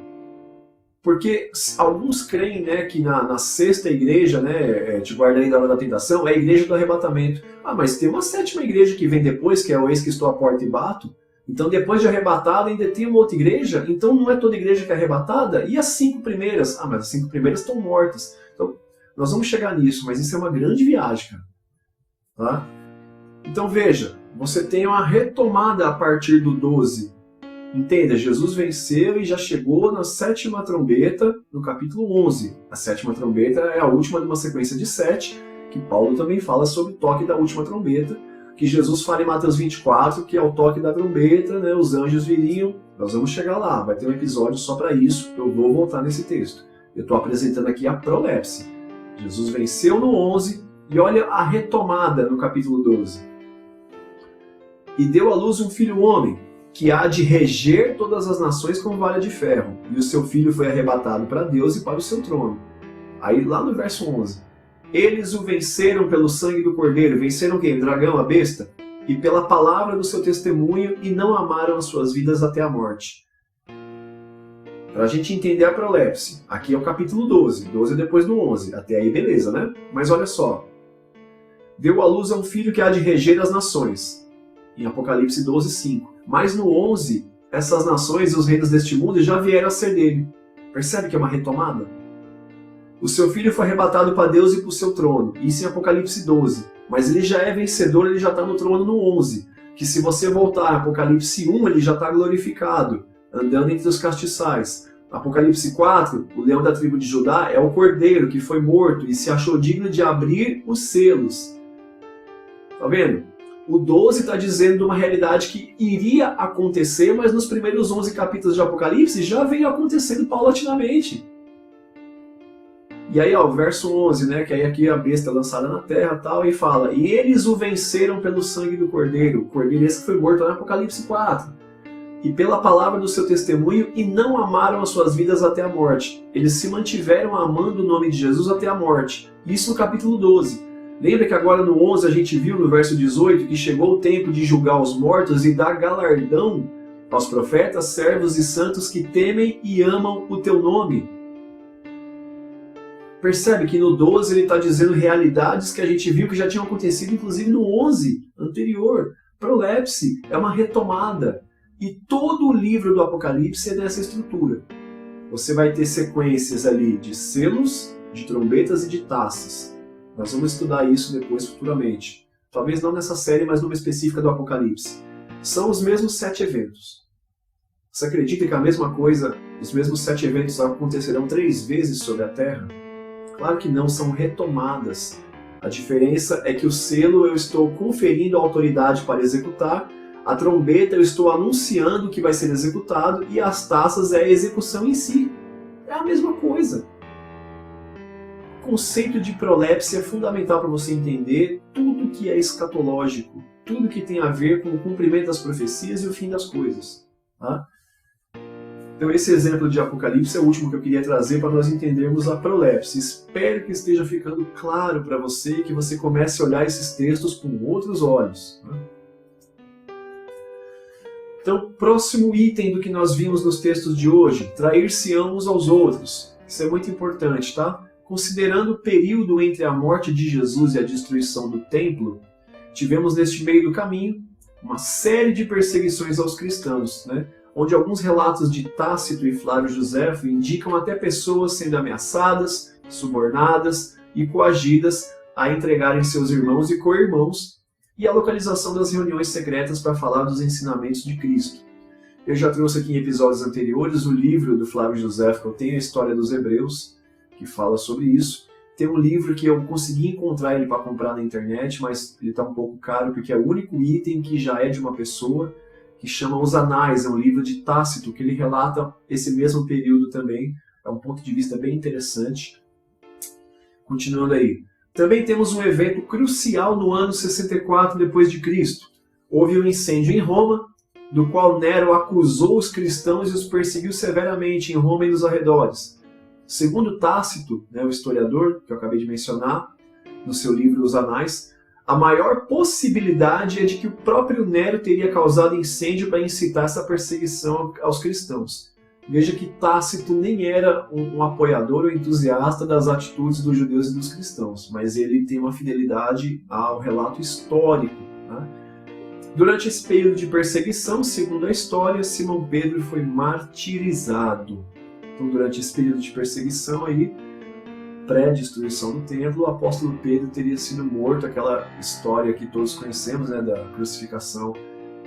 Porque alguns creem, né, que na sexta igreja, né, te guardarei da hora da tentação, é a igreja do arrebatamento. Ah, mas tem uma sétima igreja que vem depois, que é o eis que estou à porta e bato. Então depois de arrebatado ainda tem uma outra igreja? Então não é toda igreja que é arrebatada? E as 5 primeiras? Ah, mas as 5 primeiras estão mortas. Então nós vamos chegar nisso, mas isso é uma grande viagem, cara. Tá? Então veja, você tem uma retomada a partir do 12. Entenda, Jesus venceu e já chegou na 7ª trombeta, no capítulo 11. A 7ª trombeta é a última de uma sequência de 7, que Paulo também fala sobre o toque da última trombeta, que Jesus fala em Mateus 24, que é o toque da trombeta, né, os anjos viriam. Nós vamos chegar lá, vai ter um episódio só para isso, eu vou voltar nesse texto. Eu estou apresentando aqui a prolepse. Jesus venceu no 11, e olha a retomada no capítulo 12. E deu à luz um filho homem, que há de reger todas as nações com vara de ferro, e o seu filho foi arrebatado para Deus e para o seu trono. Aí lá no verso 11, eles o venceram pelo sangue do Cordeiro, venceram quem? O dragão, a besta? E pela palavra do seu testemunho, e não amaram as suas vidas até a morte. Para a gente entender a prolepse, aqui é o capítulo 12, 12 é depois do 11, até aí beleza, né? Mas olha só, deu à luz a um filho que há de reger as nações, em Apocalipse 12, 5. Mas no 11, essas nações e os reinos deste mundo já vieram a ser dele. Percebe que é uma retomada? O seu filho foi arrebatado para Deus e para o seu trono. Isso em Apocalipse 12. Mas ele já é vencedor, ele já está no trono no 11. Que se você voltar a Apocalipse 1, ele já está glorificado, andando entre os castiçais. Apocalipse 4, o leão da tribo de Judá é o cordeiro que foi morto e se achou digno de abrir os selos. Tá vendo? O 12 está dizendo de uma realidade que iria acontecer, mas nos primeiros 11 capítulos de Apocalipse já veio acontecendo paulatinamente. E aí, ó, o verso 11, né, que aí aqui a besta é lançada na terra tal, e fala, e eles o venceram pelo sangue do Cordeiro, o Cordeiro esse que foi morto lá em Apocalipse 4, e pela palavra do seu testemunho, e não amaram as suas vidas até a morte. Eles se mantiveram amando o nome de Jesus até a morte. Isso no capítulo 12. Lembra que agora no 11 a gente viu no verso 18 que chegou o tempo de julgar os mortos e dar galardão aos profetas, servos e santos que temem e amam o teu nome. Percebe que no 12 ele está dizendo realidades que a gente viu que já tinham acontecido inclusive no 11 anterior. Prolepse é uma retomada. E todo o livro do Apocalipse é nessa estrutura. Você vai ter sequências ali de selos, de trombetas e de taças. Nós vamos estudar isso depois, futuramente. Talvez não nessa série, mas numa específica do Apocalipse. São os mesmos 7 eventos. Você acredita que a mesma coisa, os mesmos 7 eventos acontecerão 3 vezes sobre a Terra? Claro que não, são retomadas. A diferença é que o selo eu estou conferindo a autoridade para executar, a trombeta eu estou anunciando que vai ser executado e as taças é a execução em si. É a mesma coisa. O conceito de prolepse é fundamental para você entender tudo que é escatológico, tudo que tem a ver com o cumprimento das profecias e o fim das coisas. Tá? Então esse exemplo de Apocalipse é o último que eu queria trazer para nós entendermos a prolepse. Espero que esteja ficando claro para você e que você comece a olhar esses textos com outros olhos. Tá? Então, próximo item do que nós vimos nos textos de hoje, trair-se-ão uns aos outros. Isso é muito importante, tá? Considerando o período entre a morte de Jesus e a destruição do templo, tivemos neste meio do caminho uma série de perseguições aos cristãos, né? Onde alguns relatos de Tácito e Flávio Joséfo indicam até pessoas sendo ameaçadas, subornadas e coagidas a entregarem seus irmãos e co-irmãos, e a localização das reuniões secretas para falar dos ensinamentos de Cristo. Eu já trouxe aqui em episódios anteriores o livro do Flávio Joséfo, que eu tenho a História dos Hebreus, que fala sobre isso. Tem um livro que eu consegui encontrar ele para comprar na internet, mas ele está um pouco caro, porque é o único item que já é de uma pessoa, que chama Os Anais, é um livro de Tácito, que ele relata esse mesmo período também. É um ponto de vista bem interessante. Continuando aí. Também temos um evento crucial no ano 64 d.C. Houve um incêndio em Roma, do qual Nero acusou os cristãos e os perseguiu severamente em Roma e nos arredores. Segundo Tácito, o historiador que eu acabei de mencionar, no seu livro Os Anais, a maior possibilidade é de que o próprio Nero teria causado incêndio para incitar essa perseguição aos cristãos. Veja que Tácito nem era um apoiador ou entusiasta das atitudes dos judeus e dos cristãos, mas ele tem uma fidelidade ao relato histórico. Tá? Durante esse período de perseguição, segundo a história, Simão Pedro foi martirizado. Então, durante esse período de perseguição, aí, pré-destruição do templo, o apóstolo Pedro teria sido morto, aquela história que todos conhecemos, né, da crucificação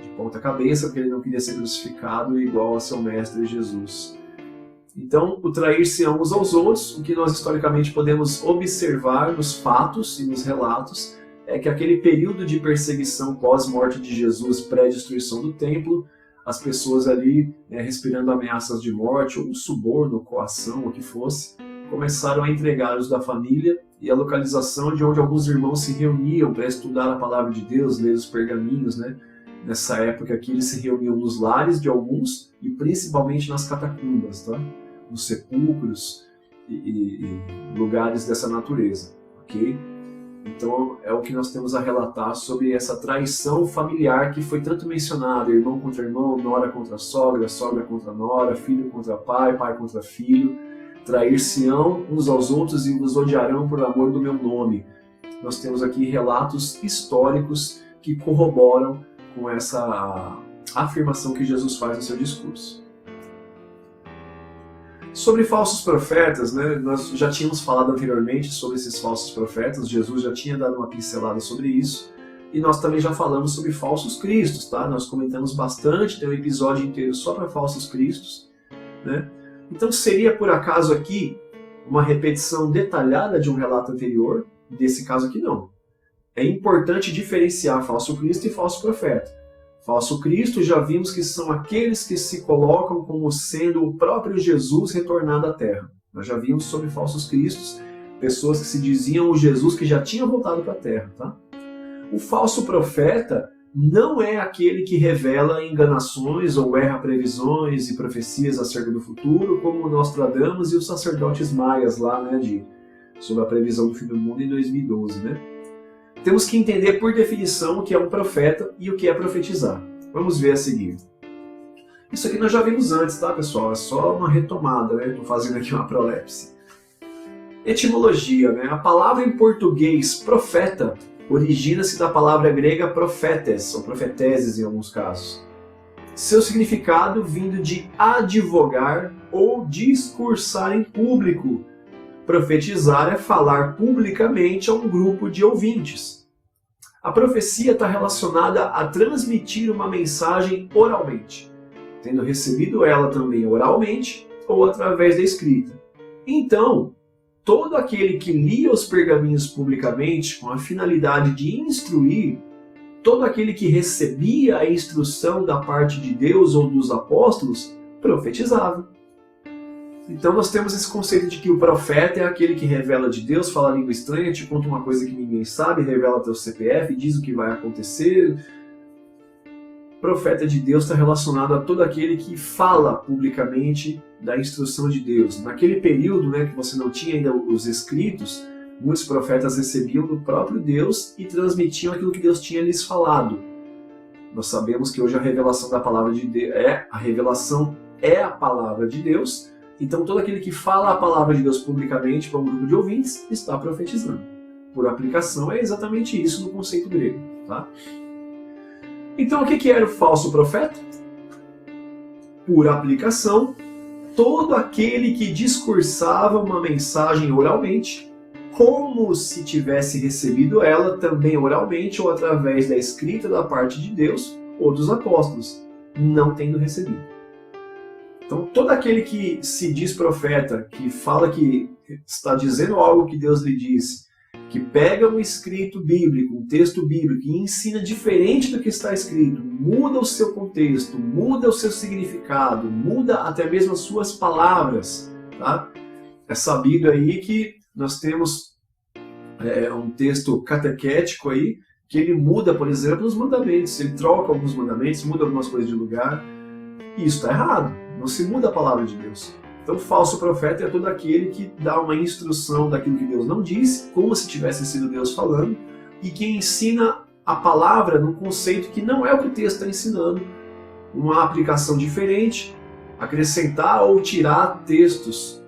de ponta cabeça, porque ele não queria ser crucificado igual a seu mestre Jesus. Então, o trair-se uns aos outros, o que nós historicamente podemos observar nos fatos e nos relatos, é que aquele período de perseguição pós-morte de Jesus, pré-destruição do templo, as pessoas ali, respirando ameaças de morte, ou suborno, coação, o que fosse, começaram a entregar os da família e a localização de onde alguns irmãos se reuniam para estudar a palavra de Deus, ler os pergaminhos, né? Nessa época aqui eles se reuniam nos lares de alguns e principalmente nas catacumbas, tá? Nos sepulcros e lugares dessa natureza, ok? Então é o que nós temos a relatar sobre essa traição familiar que foi tanto mencionada: irmão contra irmão, nora contra sogra, sogra contra nora, filho contra pai, pai contra filho. Trair-se-ão uns aos outros e vos odiarão por amor do meu nome. Nós temos aqui relatos históricos que corroboram com essa afirmação que Jesus faz no seu discurso. Sobre falsos profetas, né, nós já tínhamos falado anteriormente sobre esses falsos profetas, Jesus já tinha dado uma pincelada sobre isso, e nós também já falamos sobre falsos cristos, tá? Nós comentamos bastante, tem um episódio inteiro só para falsos cristos, né? Então seria por acaso aqui uma repetição detalhada de um relato anterior? Desse caso aqui não. É importante diferenciar falso Cristo e falso profeta. Falso Cristo já vimos que são aqueles que se colocam como sendo o próprio Jesus retornado à Terra. Nós já vimos sobre falsos cristos, pessoas que se diziam o Jesus que já tinha voltado para a Terra. Tá? O falso profeta não é aquele que revela enganações ou erra previsões e profecias acerca do futuro, como Nostradamus e os sacerdotes maias lá, né, sobre a previsão do fim do mundo em 2012, né? Temos que entender por definição o que é um profeta e o que é profetizar. Vamos ver a seguir. Isso aqui nós já vimos antes, tá, pessoal? É só uma retomada, né? Estou fazendo aqui uma prolepse. Etimologia, né? A palavra em português profeta origina-se da palavra grega profetes, ou profeteses em alguns casos. Seu significado vindo de advogar ou discursar em público. Profetizar é falar publicamente a um grupo de ouvintes. A profecia está relacionada a transmitir uma mensagem oralmente, tendo recebido ela também oralmente ou através da escrita. Então, todo aquele que lia os pergaminhos publicamente com a finalidade de instruir, todo aquele que recebia a instrução da parte de Deus ou dos apóstolos, profetizava. Então nós temos esse conceito de que o profeta é aquele que revela de Deus, fala língua estranha, te conta uma coisa que ninguém sabe, revela teu CPF, diz o que vai acontecer. O profeta de Deus está relacionado a todo aquele que fala publicamente da instrução de Deus. Naquele período, né, que você não tinha ainda os escritos, muitos profetas recebiam do próprio Deus e transmitiam aquilo que Deus tinha lhes falado. Nós sabemos que hoje a revelação da palavra de Deus é a palavra de Deus. Então todo aquele que fala a palavra de Deus publicamente para um grupo de ouvintes está profetizando. Por aplicação é exatamente isso no conceito grego, tá? Então o que era o falso profeta? Por aplicação, todo aquele que discursava uma mensagem oralmente, como se tivesse recebido ela também oralmente ou através da escrita da parte de Deus ou dos apóstolos, não tendo recebido. Então, todo aquele que se diz profeta, que fala que está dizendo algo que Deus lhe disse, que pega um escrito bíblico, um texto bíblico e ensina diferente do que está escrito, muda o seu contexto, muda o seu significado, muda até mesmo as suas palavras, tá? É sabido aí que nós temos um texto catequético aí, que ele muda, por exemplo, os mandamentos, ele troca alguns mandamentos, muda algumas coisas de lugar, e isso está errado, não se muda a palavra de Deus. Então, o falso profeta é todo aquele que dá uma instrução daquilo que Deus não disse, como se tivesse sido Deus falando, e que ensina a palavra num conceito que não é o que o texto está ensinando, uma aplicação diferente, acrescentar ou tirar textos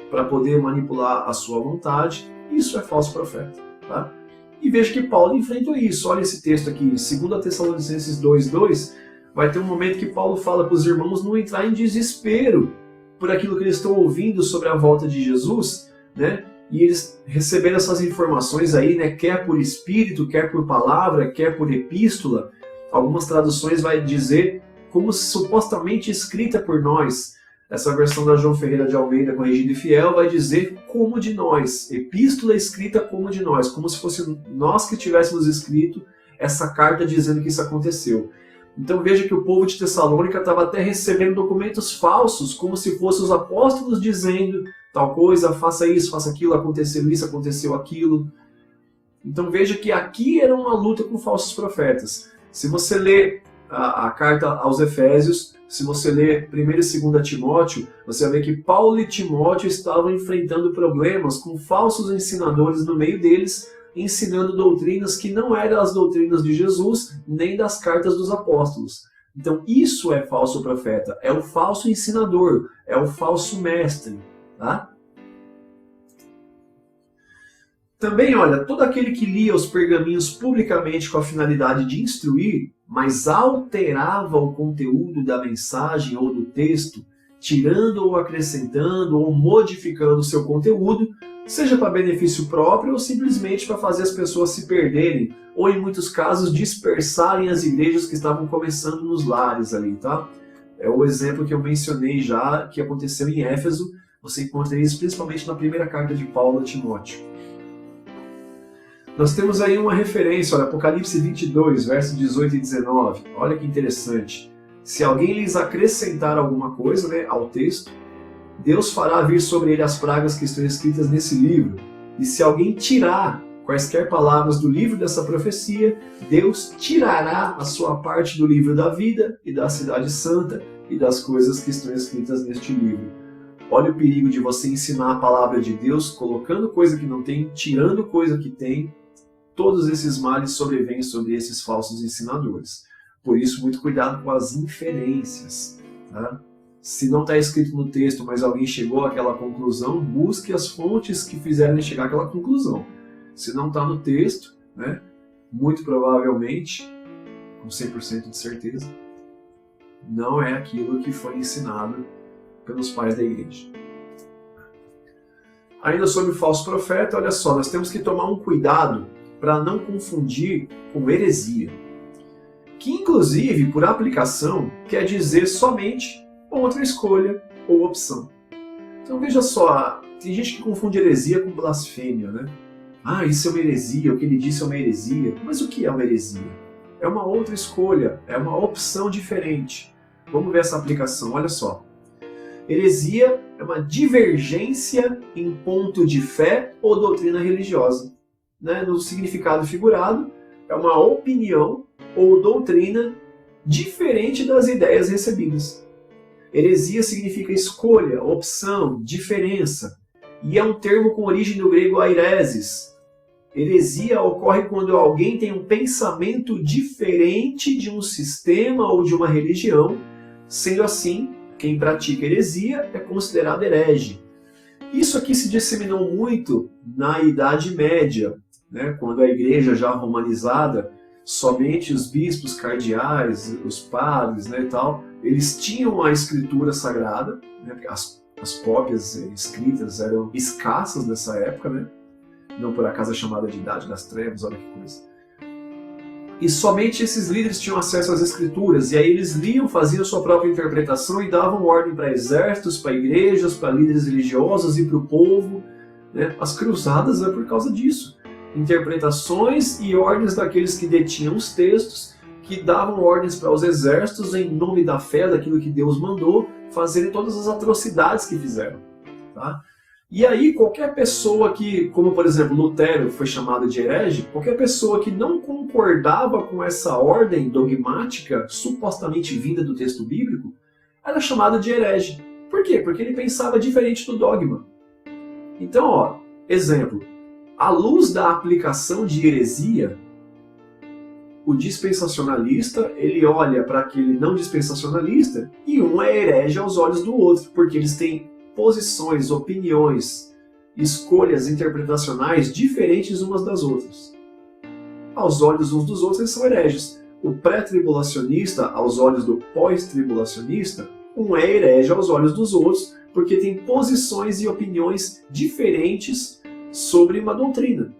para poder manipular a sua vontade. Isso é falso profeta, tá? E veja que Paulo enfrentou isso. Olha esse texto aqui, 2 Tessalonicenses 2:2, vai ter um momento que Paulo fala para os irmãos não entrar em desespero por aquilo que eles estão ouvindo sobre a volta de Jesus, né? E eles receberam essas informações aí, né? Quer por espírito, quer por palavra, quer por epístola. Algumas traduções vai dizer como supostamente escrita por nós. Essa versão da João Ferreira de Almeida, Corrigida e Fiel, vai dizer como de nós. Epístola escrita como de nós, como se fosse nós que tivéssemos escrito essa carta dizendo que isso aconteceu. Então veja que o povo de Tessalônica estava até recebendo documentos falsos, como se fossem os apóstolos dizendo tal coisa, faça isso, faça aquilo, aconteceu isso, aconteceu aquilo. Então veja que aqui era uma luta com falsos profetas. Se você ler a carta aos Efésios, se você ler 1 e 2 Timóteo, você vai ver que Paulo e Timóteo estavam enfrentando problemas com falsos ensinadores no meio deles, ensinando doutrinas que não eram as doutrinas de Jesus, nem das cartas dos apóstolos. Então isso é falso profeta, é o falso ensinador, é o falso mestre, tá? Também, olha, todo aquele que lia os pergaminhos publicamente com a finalidade de instruir, mas alterava o conteúdo da mensagem ou do texto, tirando ou acrescentando ou modificando o seu conteúdo, seja para benefício próprio ou simplesmente para fazer as pessoas se perderem, ou em muitos casos dispersarem as igrejas que estavam começando nos lares ali, tá? É o exemplo que eu mencionei já, que aconteceu em Éfeso. Você encontra isso principalmente na primeira carta de Paulo a Timóteo. Nós temos aí uma referência, olha, Apocalipse 22, versos 18 e 19. Olha que interessante. Se alguém lhes acrescentar alguma coisa, né, ao texto, Deus fará vir sobre ele as pragas que estão escritas nesse livro. E se alguém tirar quaisquer palavras do livro dessa profecia, Deus tirará a sua parte do livro da vida e da cidade santa e das coisas que estão escritas neste livro. Olha o perigo de você ensinar a palavra de Deus, colocando coisa que não tem, tirando coisa que tem. Todos esses males sobrevêm sobre esses falsos ensinadores. Por isso, muito cuidado com as inferências, tá? Se não está escrito no texto, mas alguém chegou àquela conclusão, busque as fontes que fizeram ele chegar àquela conclusão. Se não está no texto, né, muito provavelmente, com 100% de certeza, não é aquilo que foi ensinado pelos pais da igreja. Ainda sobre o falso profeta, olha só, nós temos que tomar um cuidado para não confundir com heresia, que inclusive, por aplicação, quer dizer somente outra escolha ou opção. Então veja só, tem gente que confunde heresia com blasfêmia, né? Ah, isso é uma heresia, o que ele disse é uma heresia. Mas o que é uma heresia? É uma outra escolha, é uma opção diferente. Vamos ver essa aplicação, olha só. Heresia é uma divergência em ponto de fé ou doutrina religiosa. Né? No significado figurado, é uma opinião ou doutrina diferente das ideias recebidas. Heresia significa escolha, opção, diferença, e é um termo com origem do grego airesis. Heresia ocorre quando alguém tem um pensamento diferente de um sistema ou de uma religião. Sendo assim, quem pratica heresia é considerado herege. Isso aqui se disseminou muito na Idade Média, né, quando a igreja já romanizada, somente os bispos cardeais, os padres, né, e tal, eles tinham a escritura sagrada, né, as cópias escritas eram escassas nessa época, né, não por acaso é chamada de Idade das Trevas, olha que coisa. E somente esses líderes tinham acesso às escrituras, e aí eles liam, faziam sua própria interpretação e davam ordem para exércitos, para igrejas, para líderes religiosos e para o povo. Né? As cruzadas é por causa disso. Interpretações e ordens daqueles que detinham os textos, que davam ordens para os exércitos em nome da fé, daquilo que Deus mandou, fazerem todas as atrocidades que fizeram. Tá? E aí qualquer pessoa que, como por exemplo Lutero foi chamado de herege, qualquer pessoa que não concordava com essa ordem dogmática, supostamente vinda do texto bíblico, era chamado de herege. Por quê? Porque ele pensava diferente do dogma. Então, ó, exemplo, à luz da aplicação de heresia, o dispensacionalista, ele olha para aquele não dispensacionalista e um é herege aos olhos do outro, porque eles têm posições, opiniões, escolhas interpretacionais diferentes umas das outras. Aos olhos uns dos outros, eles são hereges. O pré-tribulacionista, aos olhos do pós-tribulacionista, um é herege aos olhos dos outros, porque tem posições e opiniões diferentes sobre uma doutrina.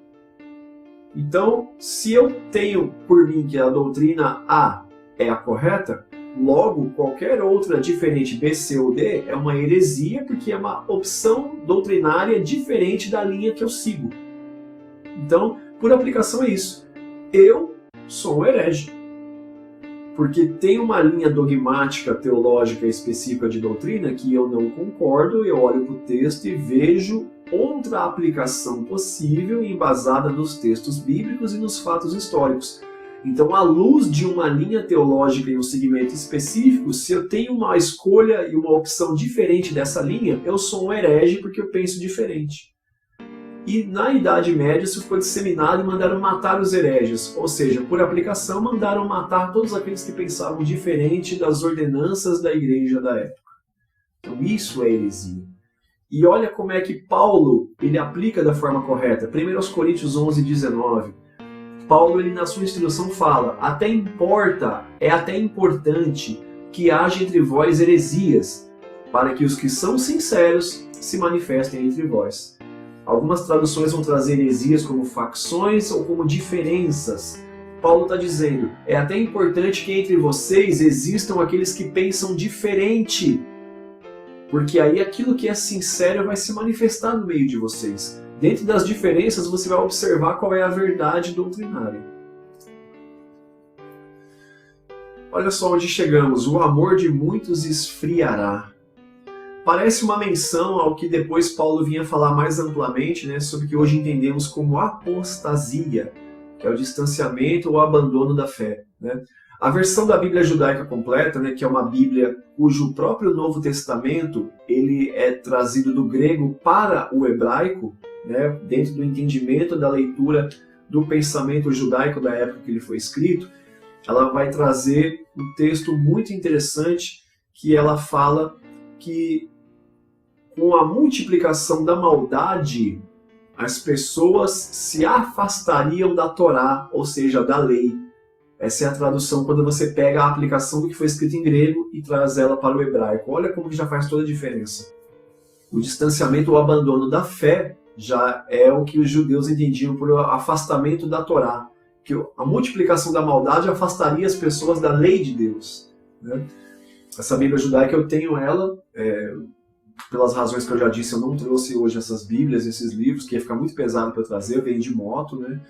Então, se eu tenho por mim que a doutrina A é a correta, logo, qualquer outra diferente B, C ou D é uma heresia, porque é uma opção doutrinária diferente da linha que eu sigo. Então, por aplicação é isso. Eu sou um herege, porque tem uma linha dogmática, teológica específica de doutrina que eu não concordo, eu olho para o texto e vejo outra aplicação possível embasada nos textos bíblicos e nos fatos históricos. Então, à luz de uma linha teológica e um segmento específico, se eu tenho uma escolha e uma opção diferente dessa linha, eu sou um herege porque eu penso diferente. E na Idade Média isso foi disseminado e mandaram matar os hereges, ou seja, por aplicação mandaram matar todos aqueles que pensavam diferente das ordenanças da igreja da época. Então isso é heresia. E olha como é que Paulo ele aplica da forma correta. 1 Coríntios 11, 19. Paulo, ele, na sua instrução, fala: é até importante que haja entre vós heresias, para que os que são sinceros se manifestem entre vós. Algumas traduções vão trazer heresias como facções ou como diferenças. Paulo está dizendo, é até importante que entre vocês existam aqueles que pensam diferente, porque aí aquilo que é sincero vai se manifestar no meio de vocês. Dentro das diferenças, você vai observar qual é a verdade doutrinária. Olha só onde chegamos. O amor de muitos esfriará. Parece uma menção ao que depois Paulo vinha falar mais amplamente, né, sobre o que hoje entendemos como apostasia, que é o distanciamento ou abandono da fé. Né? A versão da Bíblia Judaica Completa, né, que é uma Bíblia cujo próprio Novo Testamento ele é trazido do grego para o hebraico, né, dentro do entendimento da leitura do pensamento judaico da época que ele foi escrito, ela vai trazer um texto muito interessante que ela fala que com a multiplicação da maldade, as pessoas se afastariam da Torá, ou seja, da lei. Essa é a tradução quando você pega a aplicação do que foi escrito em grego e traz ela para o hebraico. Olha como que já faz toda a diferença. O distanciamento ou abandono da fé já é o que os judeus entendiam por afastamento da Torá. Que a multiplicação da maldade afastaria as pessoas da lei de Deus. Né? Essa Bíblia judaica eu tenho ela, pelas razões que eu já disse, eu não trouxe hoje essas bíblias, esses livros, que ia ficar muito pesado para eu trazer, eu venho de moto, né?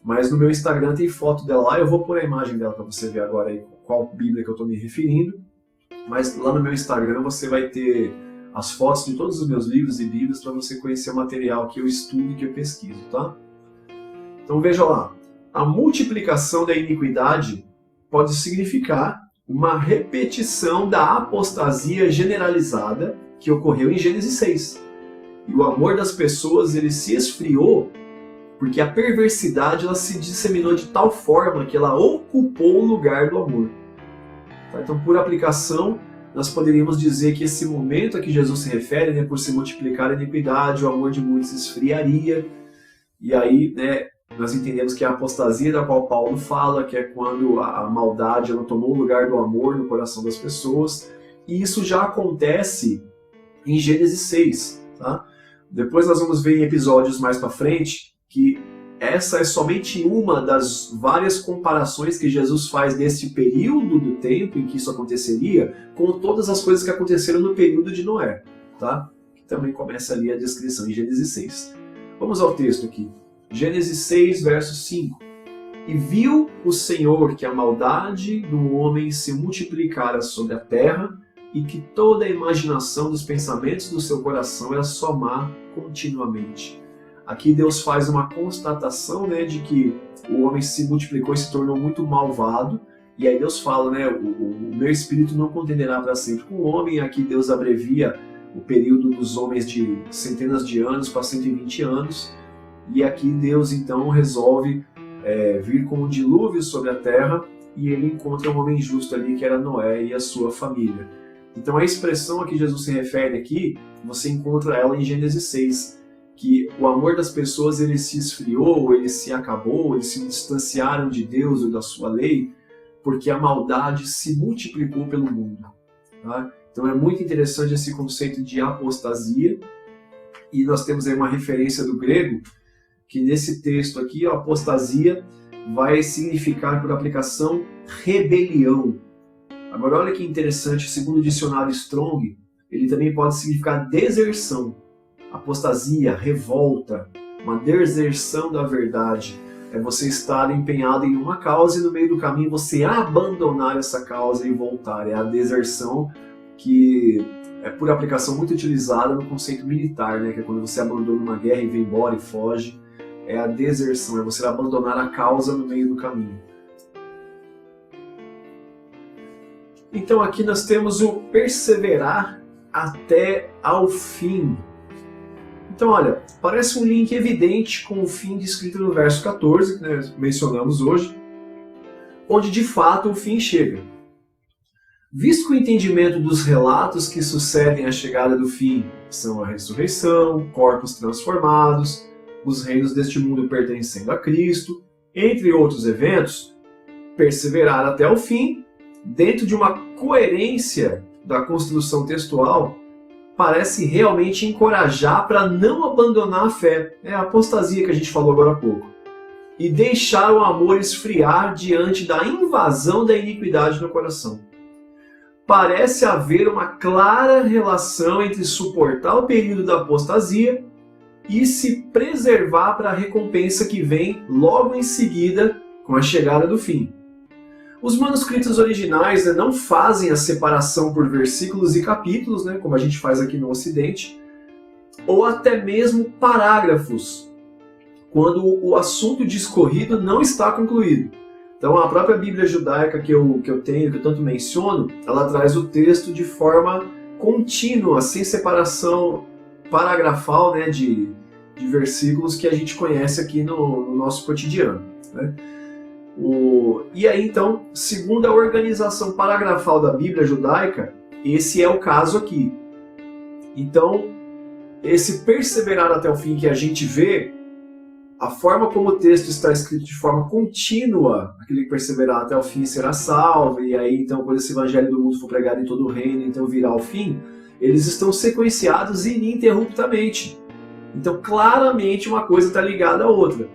Mas no meu Instagram tem foto dela lá, eu vou pôr a imagem dela para você ver agora aí qual bíblia que eu estou me referindo. Mas lá no meu Instagram você vai ter as fotos de todos os meus livros e bíblias para você conhecer o material que eu estudo e que eu pesquiso, tá? Então veja lá, a multiplicação da iniquidade pode significar uma repetição da apostasia generalizada que ocorreu em Gênesis 6. E o amor das pessoas ele se esfriou porque a perversidade ela se disseminou de tal forma que ela ocupou o lugar do amor. Tá? Então, por aplicação, nós poderíamos dizer que esse momento a que Jesus se refere, né, por se multiplicar a iniquidade, o amor de muitos esfriaria. E aí, né, nós entendemos que a apostasia da qual Paulo fala, que é quando a maldade ela tomou o lugar do amor no coração das pessoas. E isso já acontece em Gênesis 6. Tá? Depois nós vamos ver em episódios mais para frente que essa é somente uma das várias comparações que Jesus faz desse período do tempo em que isso aconteceria com todas as coisas que aconteceram no período de Noé, tá? Que também começa ali a descrição em Gênesis 6. Vamos ao texto aqui. Gênesis 6, verso 5. E viu o Senhor que a maldade do homem se multiplicara sobre a terra e que toda a imaginação dos pensamentos do seu coração era só má continuamente. Aqui Deus faz uma constatação, né, de que o homem se multiplicou e se tornou muito malvado. E aí Deus fala, né, o meu espírito não contenderá para sempre com o homem. Aqui Deus abrevia o período dos homens de centenas de anos para 120 anos. E aqui Deus então resolve vir com um dilúvio sobre a terra e ele encontra um homem justo ali que era Noé e a sua família. Então a expressão a que Jesus se refere aqui, você encontra ela em Gênesis 6. Que o amor das pessoas ele se esfriou, ele se acabou, eles se distanciaram de Deus ou da sua lei, porque a maldade se multiplicou pelo mundo. Tá? Então é muito interessante esse conceito de apostasia, e nós temos aí uma referência do grego, que nesse texto aqui, a apostasia vai significar, por aplicação, rebelião. Agora olha que interessante, segundo o dicionário Strong, ele também pode significar deserção. Apostasia, revolta, uma deserção da verdade. É você estar empenhado em uma causa e no meio do caminho você abandonar essa causa e voltar. É a deserção que é por aplicação muito utilizada no conceito militar, né? Que é quando você abandona uma guerra e vem embora e foge. É a deserção, é você abandonar a causa no meio do caminho. Então aqui nós temos o perseverar até ao fim. Então, olha, parece um link evidente com o fim descrito no verso 14, que nós mencionamos hoje, onde de fato o fim chega. Visto que o entendimento dos relatos que sucedem à chegada do fim são a ressurreição, corpos transformados, os reinos deste mundo pertencendo a Cristo, entre outros eventos, perseverar até o fim, dentro de uma coerência da construção textual, parece realmente encorajar para não abandonar a fé. É a apostasia que a gente falou agora há pouco. E deixar o amor esfriar diante da invasão da iniquidade no coração. Parece haver uma clara relação entre suportar o período da apostasia e se preservar para a recompensa que vem logo em seguida com a chegada do fim. Os manuscritos originais não fazem a separação por versículos e capítulos, como a gente faz aqui no Ocidente, ou até mesmo parágrafos, quando o assunto discorrido não está concluído. Então a própria Bíblia judaica que eu tenho, que eu tanto menciono, ela traz o texto de forma contínua, sem separação paragrafal de versículos que a gente conhece aqui no nosso cotidiano. E aí, então, segundo a organização paragrafal da Bíblia judaica, esse é o caso aqui. Então, esse perseverar até o fim que a gente vê, a forma como o texto está escrito de forma contínua, aquele que perseverar até o fim será salvo, e aí, então, quando esse evangelho do mundo for pregado em todo o reino, então virá o fim, eles estão sequenciados ininterruptamente. Então, claramente, uma coisa está ligada à outra,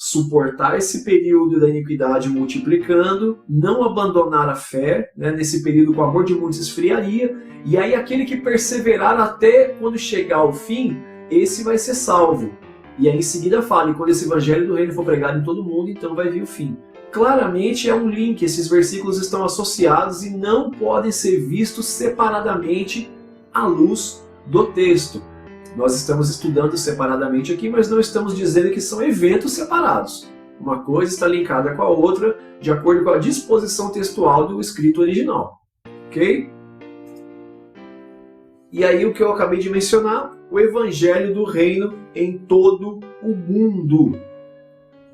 suportar esse período da iniquidade multiplicando, não abandonar a fé, né? Nesse período o amor de muitos esfriaria, e aí aquele que perseverar até quando chegar ao fim, esse vai ser salvo. E aí em seguida fala, e quando esse evangelho do reino for pregado em todo mundo, então vai vir o fim. Claramente é um link, esses versículos estão associados e não podem ser vistos separadamente à luz do texto. Nós estamos estudando separadamente aqui, mas não estamos dizendo que são eventos separados. Uma coisa está linkada com a outra de acordo com a disposição textual do escrito original. Ok? E aí o que eu acabei de mencionar, o evangelho do reino em todo o mundo.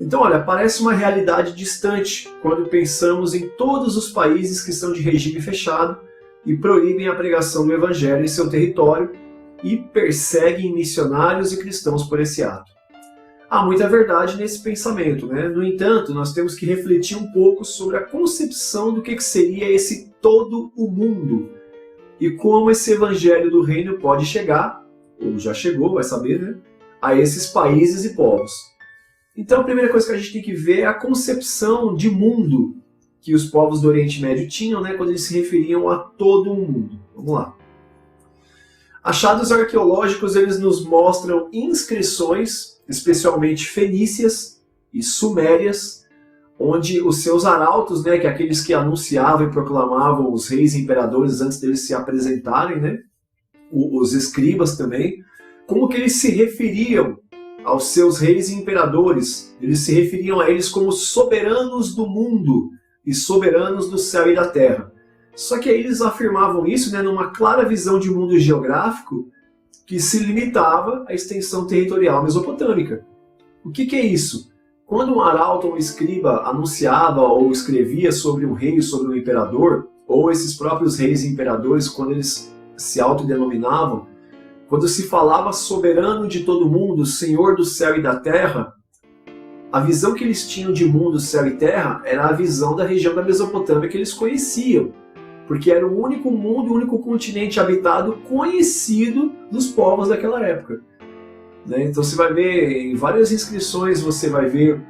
Então, olha, parece uma realidade distante quando pensamos em todos os países que são de regime fechado e proíbem a pregação do evangelho em seu território e perseguem missionários e cristãos por esse ato. Há muita verdade nesse pensamento, né? No entanto, nós temos que refletir um pouco sobre a concepção do que seria esse todo o mundo e como esse evangelho do reino pode chegar, ou já chegou, vai saber, né? A esses países e povos. Então a primeira coisa que a gente tem que ver é a concepção de mundo que os povos do Oriente Médio tinham, né, quando eles se referiam a todo o mundo. Vamos lá. Achados arqueológicos, eles nos mostram inscrições, especialmente fenícias e sumérias, onde os seus arautos, né, que é aqueles que anunciavam e proclamavam os reis e imperadores antes deles se apresentarem, né, os escribas também, como que eles se referiam aos seus reis e imperadores. Eles se referiam a eles como soberanos do mundo e soberanos do céu e da terra. Só que aí eles afirmavam isso, né, numa clara visão de mundo geográfico que se limitava à extensão territorial mesopotâmica. O que é isso? Quando um arauto ou um escriba anunciava ou escrevia sobre um rei, sobre um imperador, ou esses próprios reis e imperadores, quando eles se autodenominavam, quando se falava soberano de todo mundo, senhor do céu e da terra, a visão que eles tinham de mundo, céu e terra era a visão da região da Mesopotâmia que eles conheciam, porque era o único mundo, o único continente habitado conhecido dos povos daquela época. Então você vai ver em várias inscrições, você vai ver,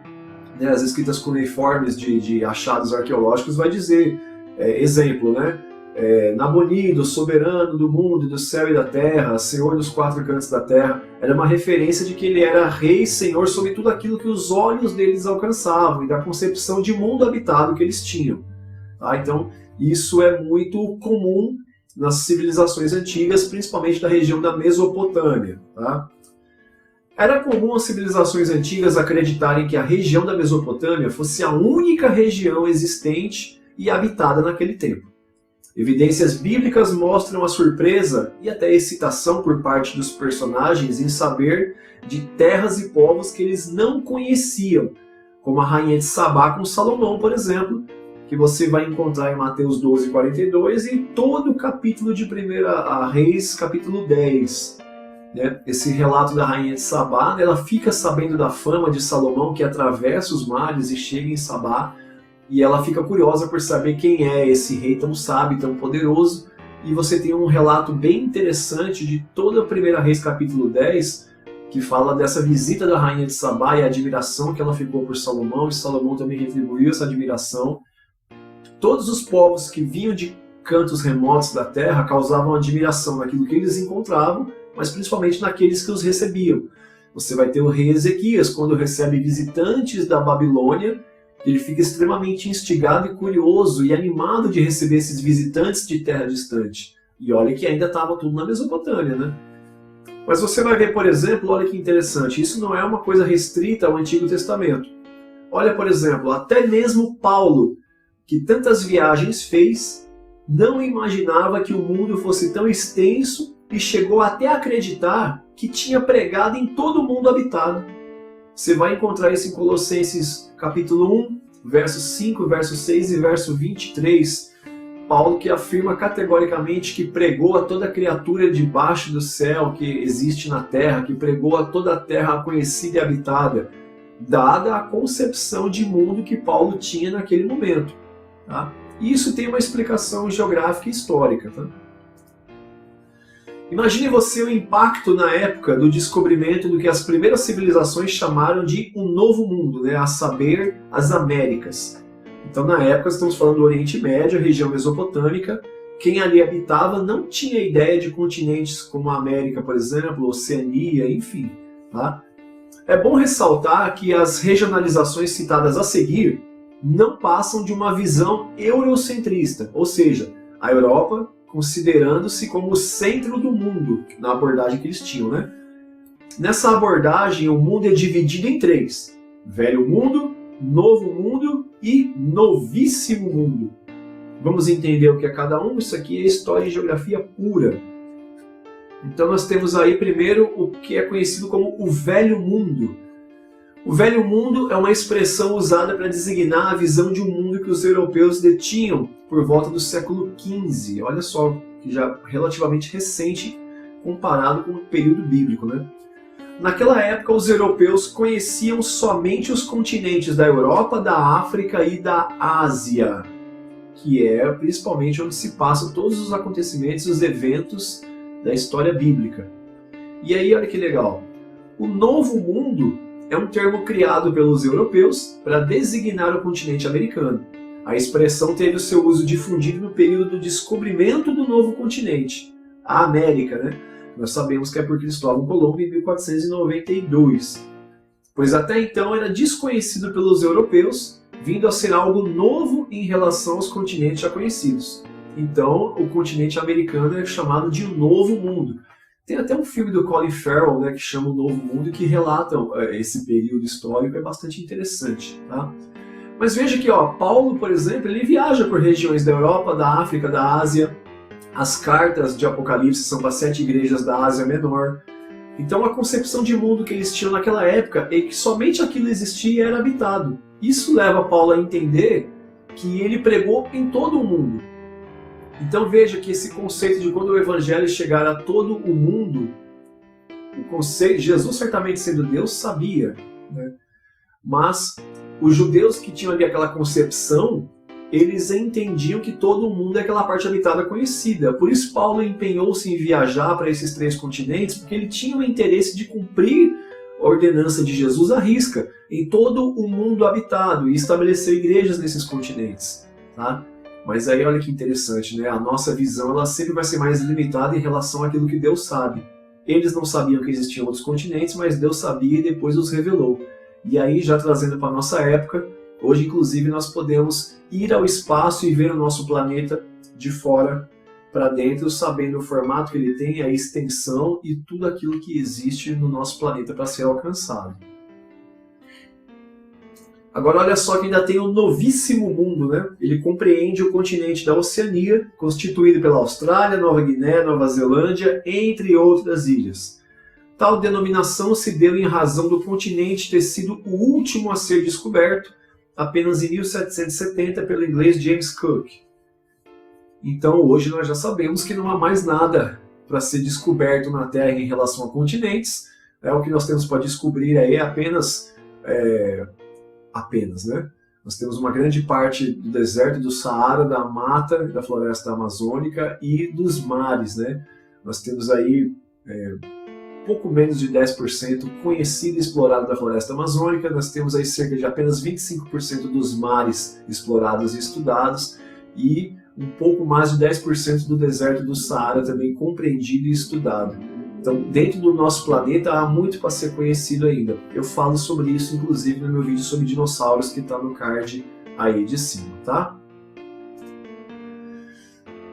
né, as escritas cuneiformes de achados arqueológicos, vai dizer, exemplo, né? Nabonido, soberano do mundo, do céu e da terra, senhor dos quatro cantos da terra, era uma referência de que ele era rei, senhor sobre tudo aquilo que os olhos deles alcançavam e da concepção de mundo habitado que eles tinham. Tá? Então, isso é muito comum nas civilizações antigas, principalmente da região da Mesopotâmia. Tá? Era comum as civilizações antigas acreditarem que a região da Mesopotâmia fosse a única região existente e habitada naquele tempo. Evidências bíblicas mostram a surpresa e até a excitação por parte dos personagens em saber de terras e povos que eles não conheciam, como a rainha de Sabá com Salomão, por exemplo, que você vai encontrar em Mateus 12:42 e todo o capítulo de 1 Reis, capítulo 10. Né? Esse relato da rainha de Sabá, ela fica sabendo da fama de Salomão, que atravessa os mares e chega em Sabá, e ela fica curiosa por saber quem é esse rei tão sábio, tão poderoso. E você tem um relato bem interessante de toda a 1 Reis capítulo 10, que fala dessa visita da rainha de Sabá e a admiração que ela ficou por Salomão, e Salomão também retribuiu essa admiração. Todos os povos que vinham de cantos remotos da terra causavam admiração naquilo que eles encontravam, mas principalmente naqueles que os recebiam. Você vai ter o rei Ezequias, quando recebe visitantes da Babilônia, ele fica extremamente instigado e curioso e animado de receber esses visitantes de terra distante. E olha que ainda estava tudo na Mesopotâmia, né? Mas você vai ver, por exemplo, olha que interessante, isso não é uma coisa restrita ao Antigo Testamento. Olha, por exemplo, até mesmo Paulo, que tantas viagens fez, não imaginava que o mundo fosse tão extenso e chegou até a acreditar que tinha pregado em todo o mundo habitado. Você vai encontrar isso em Colossenses capítulo 1, verso 5, verso 6 e verso 23. Paulo que afirma categoricamente que pregou a toda criatura debaixo do céu que existe na terra, que pregou a toda a terra conhecida e habitada, dada a concepção de mundo que Paulo tinha naquele momento. Tá? E isso tem uma explicação geográfica e histórica. Tá? Imagine você o impacto na época do descobrimento do que as primeiras civilizações chamaram de um novo mundo, né? A saber, as Américas. Então, na época, estamos falando do Oriente Médio, região mesopotâmica. Quem ali habitava não tinha ideia de continentes como a América, por exemplo, Oceania, enfim. Tá? É bom ressaltar que as regionalizações citadas a seguir não passam de uma visão eurocentrista, ou seja, a Europa considerando-se como o centro do mundo, na abordagem que eles tinham, né? Nessa abordagem, o mundo é dividido em três: Velho Mundo, Novo Mundo e Novíssimo Mundo. Vamos entender o que é cada um? Isso aqui é história e geografia pura. Então nós temos aí primeiro o que é conhecido como o Velho Mundo. O Velho Mundo é uma expressão usada para designar a visão de um mundo que os europeus detinham por volta do século XV. Olha só, que já relativamente recente comparado com o período bíblico, né? Naquela época, os europeus conheciam somente os continentes da Europa, da África e da Ásia, que é principalmente onde se passam todos os acontecimentos e os eventos da história bíblica. E aí, olha que legal, o Novo Mundo é um termo criado pelos europeus para designar o continente americano. A expressão teve o seu uso difundido no período do descobrimento do novo continente, a América, né? Nós sabemos que é por Cristóvão Colombo em 1492, pois até então era desconhecido pelos europeus, vindo a ser algo novo em relação aos continentes já conhecidos. Então, o continente americano é chamado de Novo Mundo. Tem até um filme do Colin Farrell, né, que chama O Novo Mundo, que relata esse período histórico, é bastante interessante. Tá? Mas veja que Paulo, por exemplo, ele viaja por regiões da Europa, da África, da Ásia. As cartas de Apocalipse são para 7 igrejas da Ásia Menor. Então a concepção de mundo que eles tinham naquela época é que somente aquilo existia e era habitado. Isso leva Paulo a entender que ele pregou em todo o mundo. Então veja que esse conceito de quando o evangelho chegar a todo o mundo, o conceito, Jesus certamente sendo Deus sabia, né? Mas os judeus que tinham ali aquela concepção, eles entendiam que todo o mundo é aquela parte habitada conhecida. Por isso Paulo empenhou-se em viajar para esses 3 continentes, porque ele tinha o interesse de cumprir a ordenança de Jesus à risca em todo o mundo habitado e estabelecer igrejas nesses continentes. Tá? Mas aí olha que interessante, né? A nossa visão ela sempre vai ser mais limitada em relação àquilo que Deus sabe. Eles não sabiam que existiam outros continentes, mas Deus sabia e depois os revelou. E aí, já trazendo para a nossa época, hoje inclusive nós podemos ir ao espaço e ver o nosso planeta de fora para dentro, sabendo o formato que ele tem, a extensão e tudo aquilo que existe no nosso planeta para ser alcançado. Agora olha só que ainda tem o Novíssimo Mundo, né? Ele compreende o continente da Oceania, constituído pela Austrália, Nova Guiné, Nova Zelândia, entre outras ilhas. Tal denominação se deu em razão do continente ter sido o último a ser descoberto, apenas em 1770, pelo inglês James Cook. Então hoje nós já sabemos que não há mais nada para ser descoberto na Terra em relação a continentes. O que nós temos para descobrir aí é apenas, né? Nós temos uma grande parte do deserto do Saara, da mata, da floresta amazônica e dos mares, né? Nós temos aí pouco menos de 10% conhecido e explorado da floresta amazônica, nós temos aí cerca de apenas 25% dos mares explorados e estudados e um pouco mais de 10% do deserto do Saara também compreendido e estudado. Então, dentro do nosso planeta há muito para ser conhecido ainda. Eu falo sobre isso, inclusive, no meu vídeo sobre dinossauros, que está no card aí de cima, tá?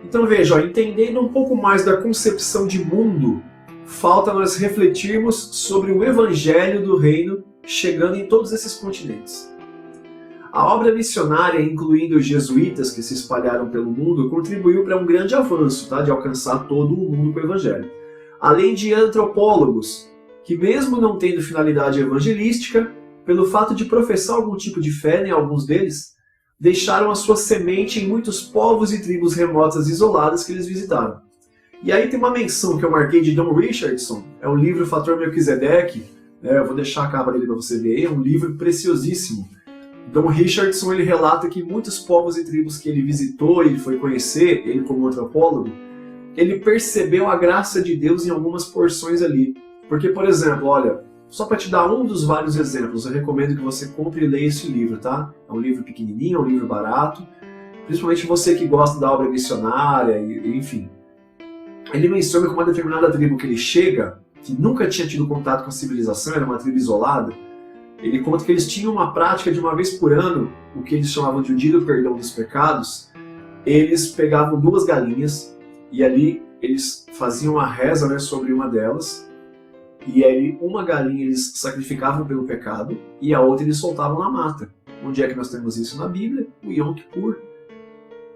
Então veja, entendendo um pouco mais da concepção de mundo, falta nós refletirmos sobre o Evangelho do Reino chegando em todos esses continentes. A obra missionária, incluindo os jesuítas que se espalharam pelo mundo, contribuiu para um grande avanço, tá, de alcançar todo o mundo com o Evangelho. Além de antropólogos, que mesmo não tendo finalidade evangelística, pelo fato de professar algum tipo de fé em alguns deles, deixaram a sua semente em muitos povos e tribos remotas e isoladas que eles visitaram. E aí tem uma menção que eu marquei de Don Richardson, é o livro Fator Melquisedeque, eu vou deixar a capa dele para você ver, é um livro preciosíssimo. Don Richardson ele relata que muitos povos e tribos que ele visitou e foi conhecer, ele como antropólogo, ele percebeu a graça de Deus em algumas porções ali. Porque, por exemplo, olha, só para te dar um dos vários exemplos, eu recomendo que você compre e leia esse livro, tá? É um livro pequenininho, é um livro barato, principalmente você que gosta da obra missionária, enfim. Ele menciona que uma determinada tribo que ele chega, que nunca tinha tido contato com a civilização, era uma tribo isolada, ele conta que eles tinham uma prática de uma vez por ano, o que eles chamavam de o dia do perdão dos pecados. Eles pegavam 2 galinhas e ali eles faziam a reza, né, sobre uma delas, e aí uma galinha eles sacrificavam pelo pecado e a outra eles soltavam na mata. Onde é que nós temos isso na Bíblia? O Yom Kippur.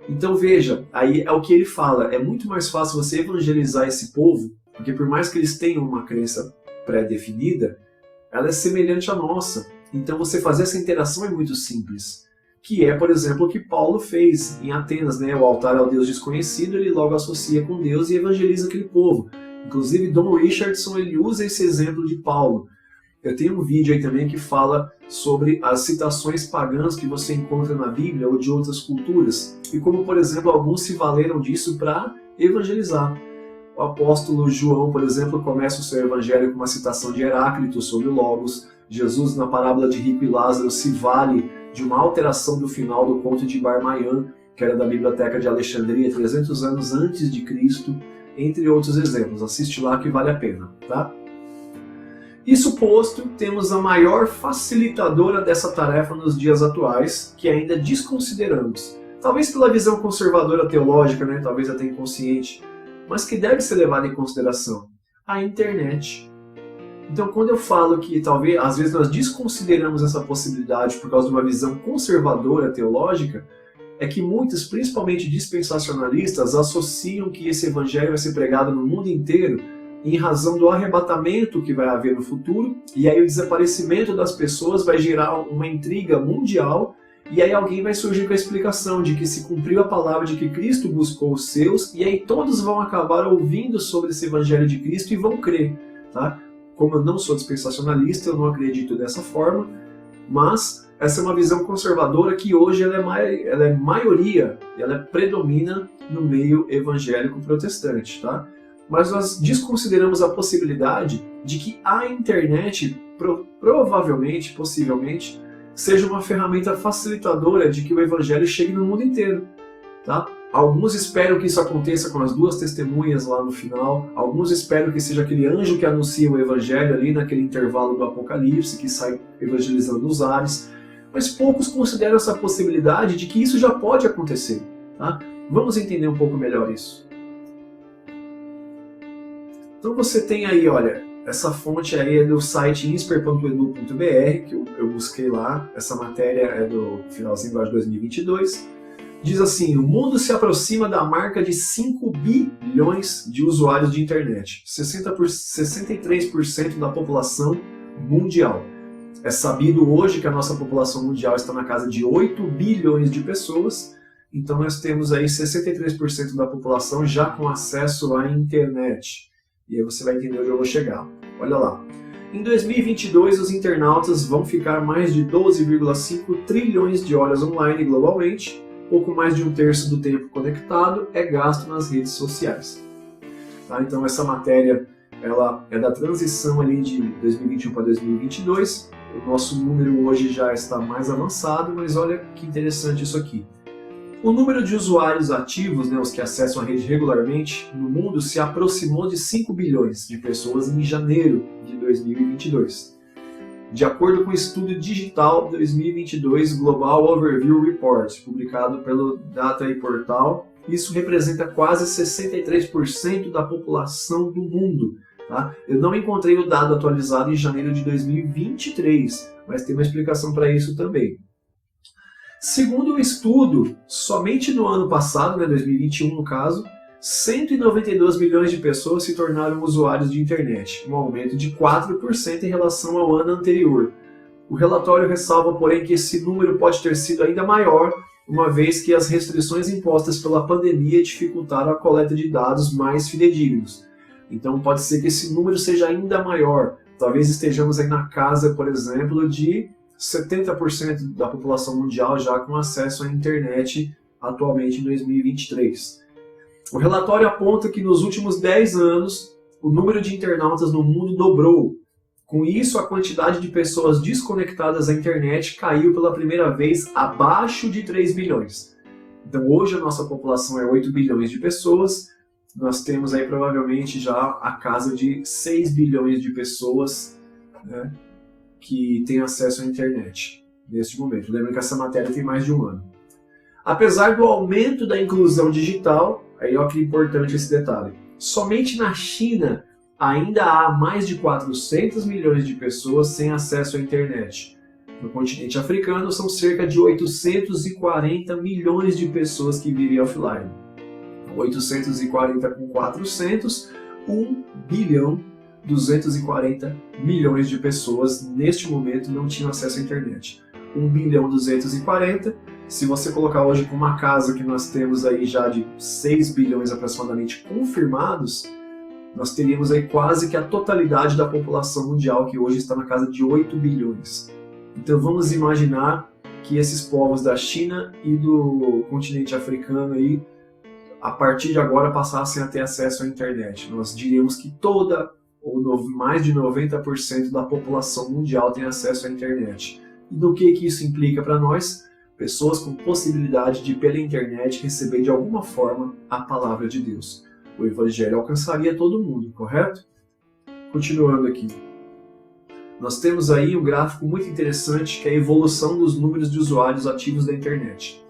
Então veja, aí é o que ele fala, é muito mais fácil você evangelizar esse povo, porque por mais que eles tenham uma crença pré-definida, ela é semelhante à nossa. Então você fazer essa interação é muito simples. Que é, por exemplo, o que Paulo fez em Atenas, né? O altar ao Deus desconhecido, ele logo associa com Deus e evangeliza aquele povo. Inclusive, Don Richardson ele usa esse exemplo de Paulo. Eu tenho um vídeo aí também que fala sobre as citações pagãs que você encontra na Bíblia ou de outras culturas. E como, por exemplo, alguns se valeram disso para evangelizar. O apóstolo João, por exemplo, começa o seu evangelho com uma citação de Heráclito sobre o Logos. Jesus, na parábola de Rico e Lázaro, se vale de uma alteração do final do conto de Bar-Maian, que era da Biblioteca de Alexandria, 300 anos antes de Cristo, entre outros exemplos. Assiste lá que vale a pena, tá? Isso posto, temos a maior facilitadora dessa tarefa nos dias atuais, que ainda desconsideramos. Talvez pela visão conservadora teológica, né? Talvez até inconsciente, mas que deve ser levada em consideração: a internet. Então, quando eu falo que talvez, às vezes, nós desconsideramos essa possibilidade por causa de uma visão conservadora teológica, é que muitos, principalmente dispensacionalistas, associam que esse evangelho vai ser pregado no mundo inteiro em razão do arrebatamento que vai haver no futuro, e aí o desaparecimento das pessoas vai gerar uma intriga mundial, e aí alguém vai surgir com a explicação de que se cumpriu a palavra de que Cristo buscou os seus, e aí todos vão acabar ouvindo sobre esse evangelho de Cristo e vão crer, tá? Como eu não sou dispensacionalista, eu não acredito dessa forma, mas essa é uma visão conservadora que hoje ela é maioria, ela predomina no meio evangélico protestante, tá? Mas nós desconsideramos a possibilidade de que a internet provavelmente, possivelmente, seja uma ferramenta facilitadora de que o evangelho chegue no mundo inteiro, tá? Alguns esperam que isso aconteça com as 2 testemunhas lá no final, alguns esperam que seja aquele anjo que anuncia o evangelho ali naquele intervalo do Apocalipse, que sai evangelizando os ares, mas poucos consideram essa possibilidade de que isso já pode acontecer, tá? Vamos entender um pouco melhor isso. Então você tem aí, olha, essa fonte aí é do site insper.edu.br, que eu busquei lá, essa matéria é do finalzinho de 2022, diz assim: o mundo se aproxima da marca de 5 bilhões de usuários de internet, 63% da população mundial. É sabido hoje que a nossa população mundial está na casa de 8 bilhões de pessoas, então nós temos aí 63% da população já com acesso à internet. E aí você vai entender onde eu vou chegar. Olha lá. Em 2022, os internautas vão ficar mais de 12,5 trilhões de horas online globalmente. Pouco mais de 1/3 do tempo conectado é gasto nas redes sociais. Tá? Então essa matéria ela é da transição ali de 2021 para 2022. O nosso número hoje já está mais avançado, mas olha que interessante isso aqui. O número de usuários ativos, né, os que acessam a rede regularmente, no mundo se aproximou de 5 bilhões de pessoas em janeiro de 2022. De acordo com o estudo digital 2022 Global Overview Report, publicado pelo Data Portal, isso representa quase 63% da população do mundo. Tá? Eu não encontrei o dado atualizado em janeiro de 2023, mas tem uma explicação para isso também. Segundo o estudo, somente no ano passado, 2021 no caso, 192 milhões de pessoas se tornaram usuários de internet, um aumento de 4% em relação ao ano anterior. O relatório ressalva, porém, que esse número pode ter sido ainda maior, uma vez que as restrições impostas pela pandemia dificultaram a coleta de dados mais fidedignos. Então pode ser que esse número seja ainda maior. Talvez estejamos aí na casa, por exemplo, de 70% da população mundial já com acesso à internet atualmente em 2023. O relatório aponta que nos últimos 10 anos o número de internautas no mundo dobrou. Com isso, a quantidade de pessoas desconectadas à internet caiu pela primeira vez abaixo de 3 bilhões. Então hoje a nossa população é 8 bilhões de pessoas, nós temos aí provavelmente já a casa de 6 bilhões de pessoas, né, que têm acesso à internet neste momento. Lembra que essa matéria tem mais de um ano. Apesar do aumento da inclusão digital, aí olha que importante esse detalhe, somente na China ainda há mais de 400 milhões de pessoas sem acesso à internet. No continente africano, são cerca de 840 milhões de pessoas que vivem offline. 840 com 400, 1 bilhão 240 milhões de pessoas neste momento não tinham acesso à internet. 1 bilhão 240, se você colocar hoje com uma casa que nós temos aí já de 6 bilhões aproximadamente confirmados, nós teríamos aí quase que a totalidade da população mundial, que hoje está na casa de 8 bilhões. Então vamos imaginar que esses povos da China e do continente africano aí, a partir de agora passassem a ter acesso à internet. Nós diríamos que toda ou mais de 90% da população mundial tem acesso à internet. E do que isso implica para nós? Pessoas com possibilidade de, pela internet, receber de alguma forma a palavra de Deus. O Evangelho alcançaria todo mundo, correto? Continuando aqui. Nós temos aí um gráfico muito interessante que é a evolução dos números de usuários ativos da internet.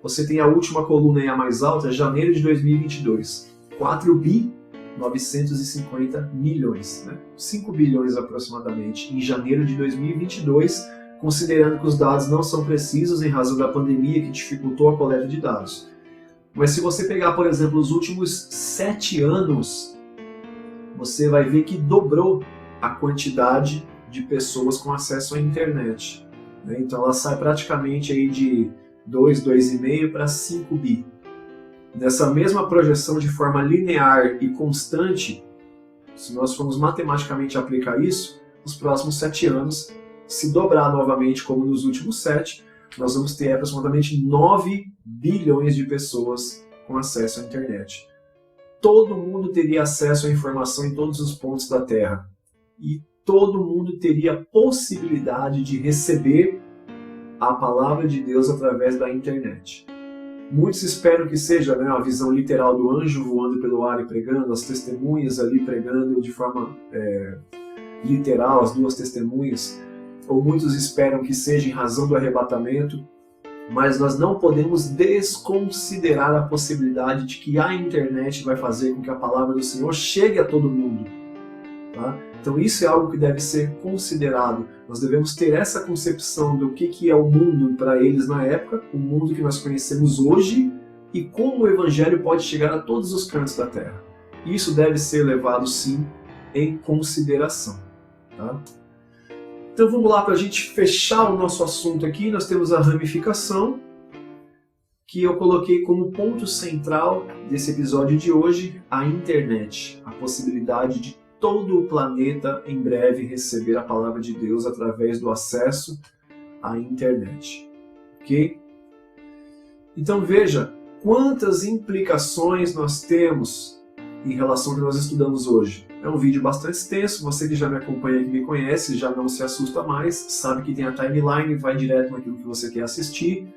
Você tem a última coluna aí, a mais alta, janeiro de 2022. 4 bi 950 milhões, né? 5 bilhões aproximadamente em janeiro de 2022, considerando que os dados não são precisos em razão da pandemia que dificultou a coleta de dados. Mas se você pegar, por exemplo, os últimos 7 anos, você vai ver que dobrou a quantidade de pessoas com acesso à internet, né? Então ela sai praticamente aí de 2,5 para 5 bi. Nessa mesma projeção de forma linear e constante, se nós formos matematicamente aplicar isso, nos próximos 7 anos, se dobrar novamente como nos últimos 7, nós vamos ter aproximadamente 9 bilhões de pessoas com acesso à internet. Todo mundo teria acesso à informação em todos os pontos da Terra. E todo mundo teria possibilidade de receber a palavra de Deus através da internet. Muitos esperam que seja, né, a visão literal do anjo voando pelo ar e pregando, as testemunhas ali pregando de forma literal, as duas testemunhas, ou muitos esperam que seja em razão do arrebatamento, mas nós não podemos desconsiderar a possibilidade de que a internet vai fazer com que a palavra do Senhor chegue a todo mundo. Tá? Então isso é algo que deve ser considerado. Nós devemos ter essa concepção do que é o mundo para eles na época, o mundo que nós conhecemos hoje, e como o Evangelho pode chegar a todos os cantos da Terra. Isso deve ser levado, sim, em consideração. Tá? Então vamos lá, para a gente fechar o nosso assunto aqui, nós temos a ramificação, que eu coloquei como ponto central desse episódio de hoje, a internet, a possibilidade de todo o planeta em breve receber a palavra de Deus através do acesso à internet. Ok? Então veja quantas implicações nós temos em relação ao que nós estudamos hoje. É um vídeo bastante extenso, você que já me acompanha, que me conhece, já não se assusta mais, sabe que tem a timeline, vai direto naquilo que você quer assistir.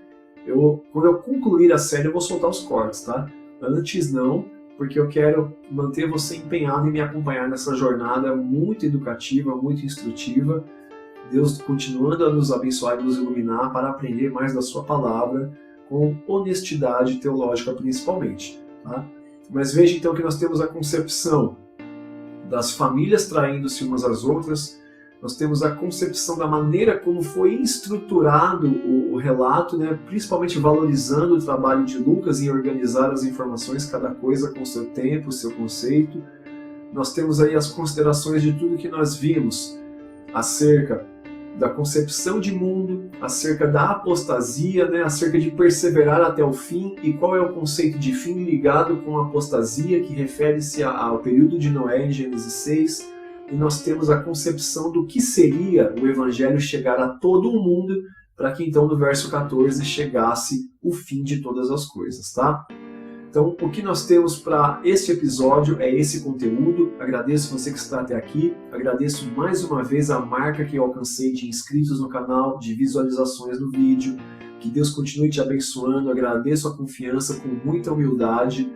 Quando eu concluir a série, eu vou soltar os cortes, tá? Antes não, porque eu quero manter você empenhado em me acompanhar nessa jornada muito educativa, muito instrutiva. Deus continuando a nos abençoar e nos iluminar para aprender mais da sua palavra, com honestidade teológica principalmente. Tá? Mas veja então que nós temos a concepção das famílias traindo-se umas às outras, nós temos a concepção da maneira como foi estruturado o relato, né? Principalmente valorizando o trabalho de Lucas em organizar as informações, cada coisa com seu tempo, seu conceito. Nós temos aí as considerações de tudo que nós vimos acerca da concepção de mundo, acerca da apostasia, né? Acerca de perseverar até o fim, e qual é o conceito de fim ligado com a apostasia, que refere-se ao período de Noé em Gênesis 6. E nós temos a concepção do que seria o Evangelho chegar a todo o mundo, para que então no verso 14 chegasse o fim de todas as coisas, tá? Então, o que nós temos para este episódio é esse conteúdo. Agradeço você que está até aqui. Agradeço mais uma vez a marca que eu alcancei de inscritos no canal, de visualizações no vídeo. Que Deus continue te abençoando. Agradeço a confiança com muita humildade.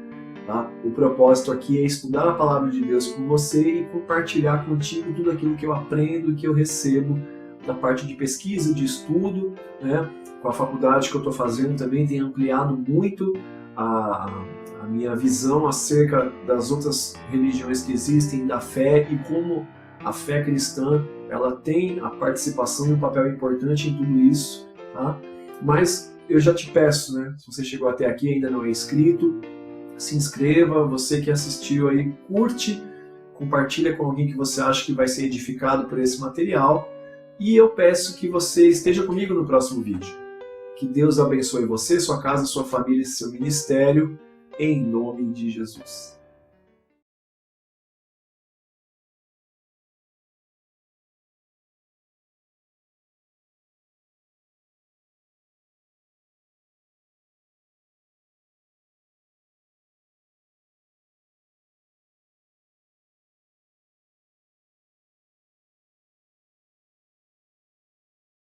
Tá? O propósito aqui é estudar a palavra de Deus com você e compartilhar contigo tudo aquilo que eu aprendo e que eu recebo da parte de pesquisa, de estudo, né? Com a faculdade que eu estou fazendo também tem ampliado muito a minha visão acerca das outras religiões que existem, da fé e como a fé cristã ela tem a participação e um papel importante em tudo isso. Tá? Mas eu já te peço, né? Se você chegou até aqui e ainda não é inscrito, se inscreva. Você que assistiu aí, curte, compartilha com alguém que você acha que vai ser edificado por esse material. E eu peço que você esteja comigo no próximo vídeo. Que Deus abençoe você, sua casa, sua família e seu ministério, em nome de Jesus.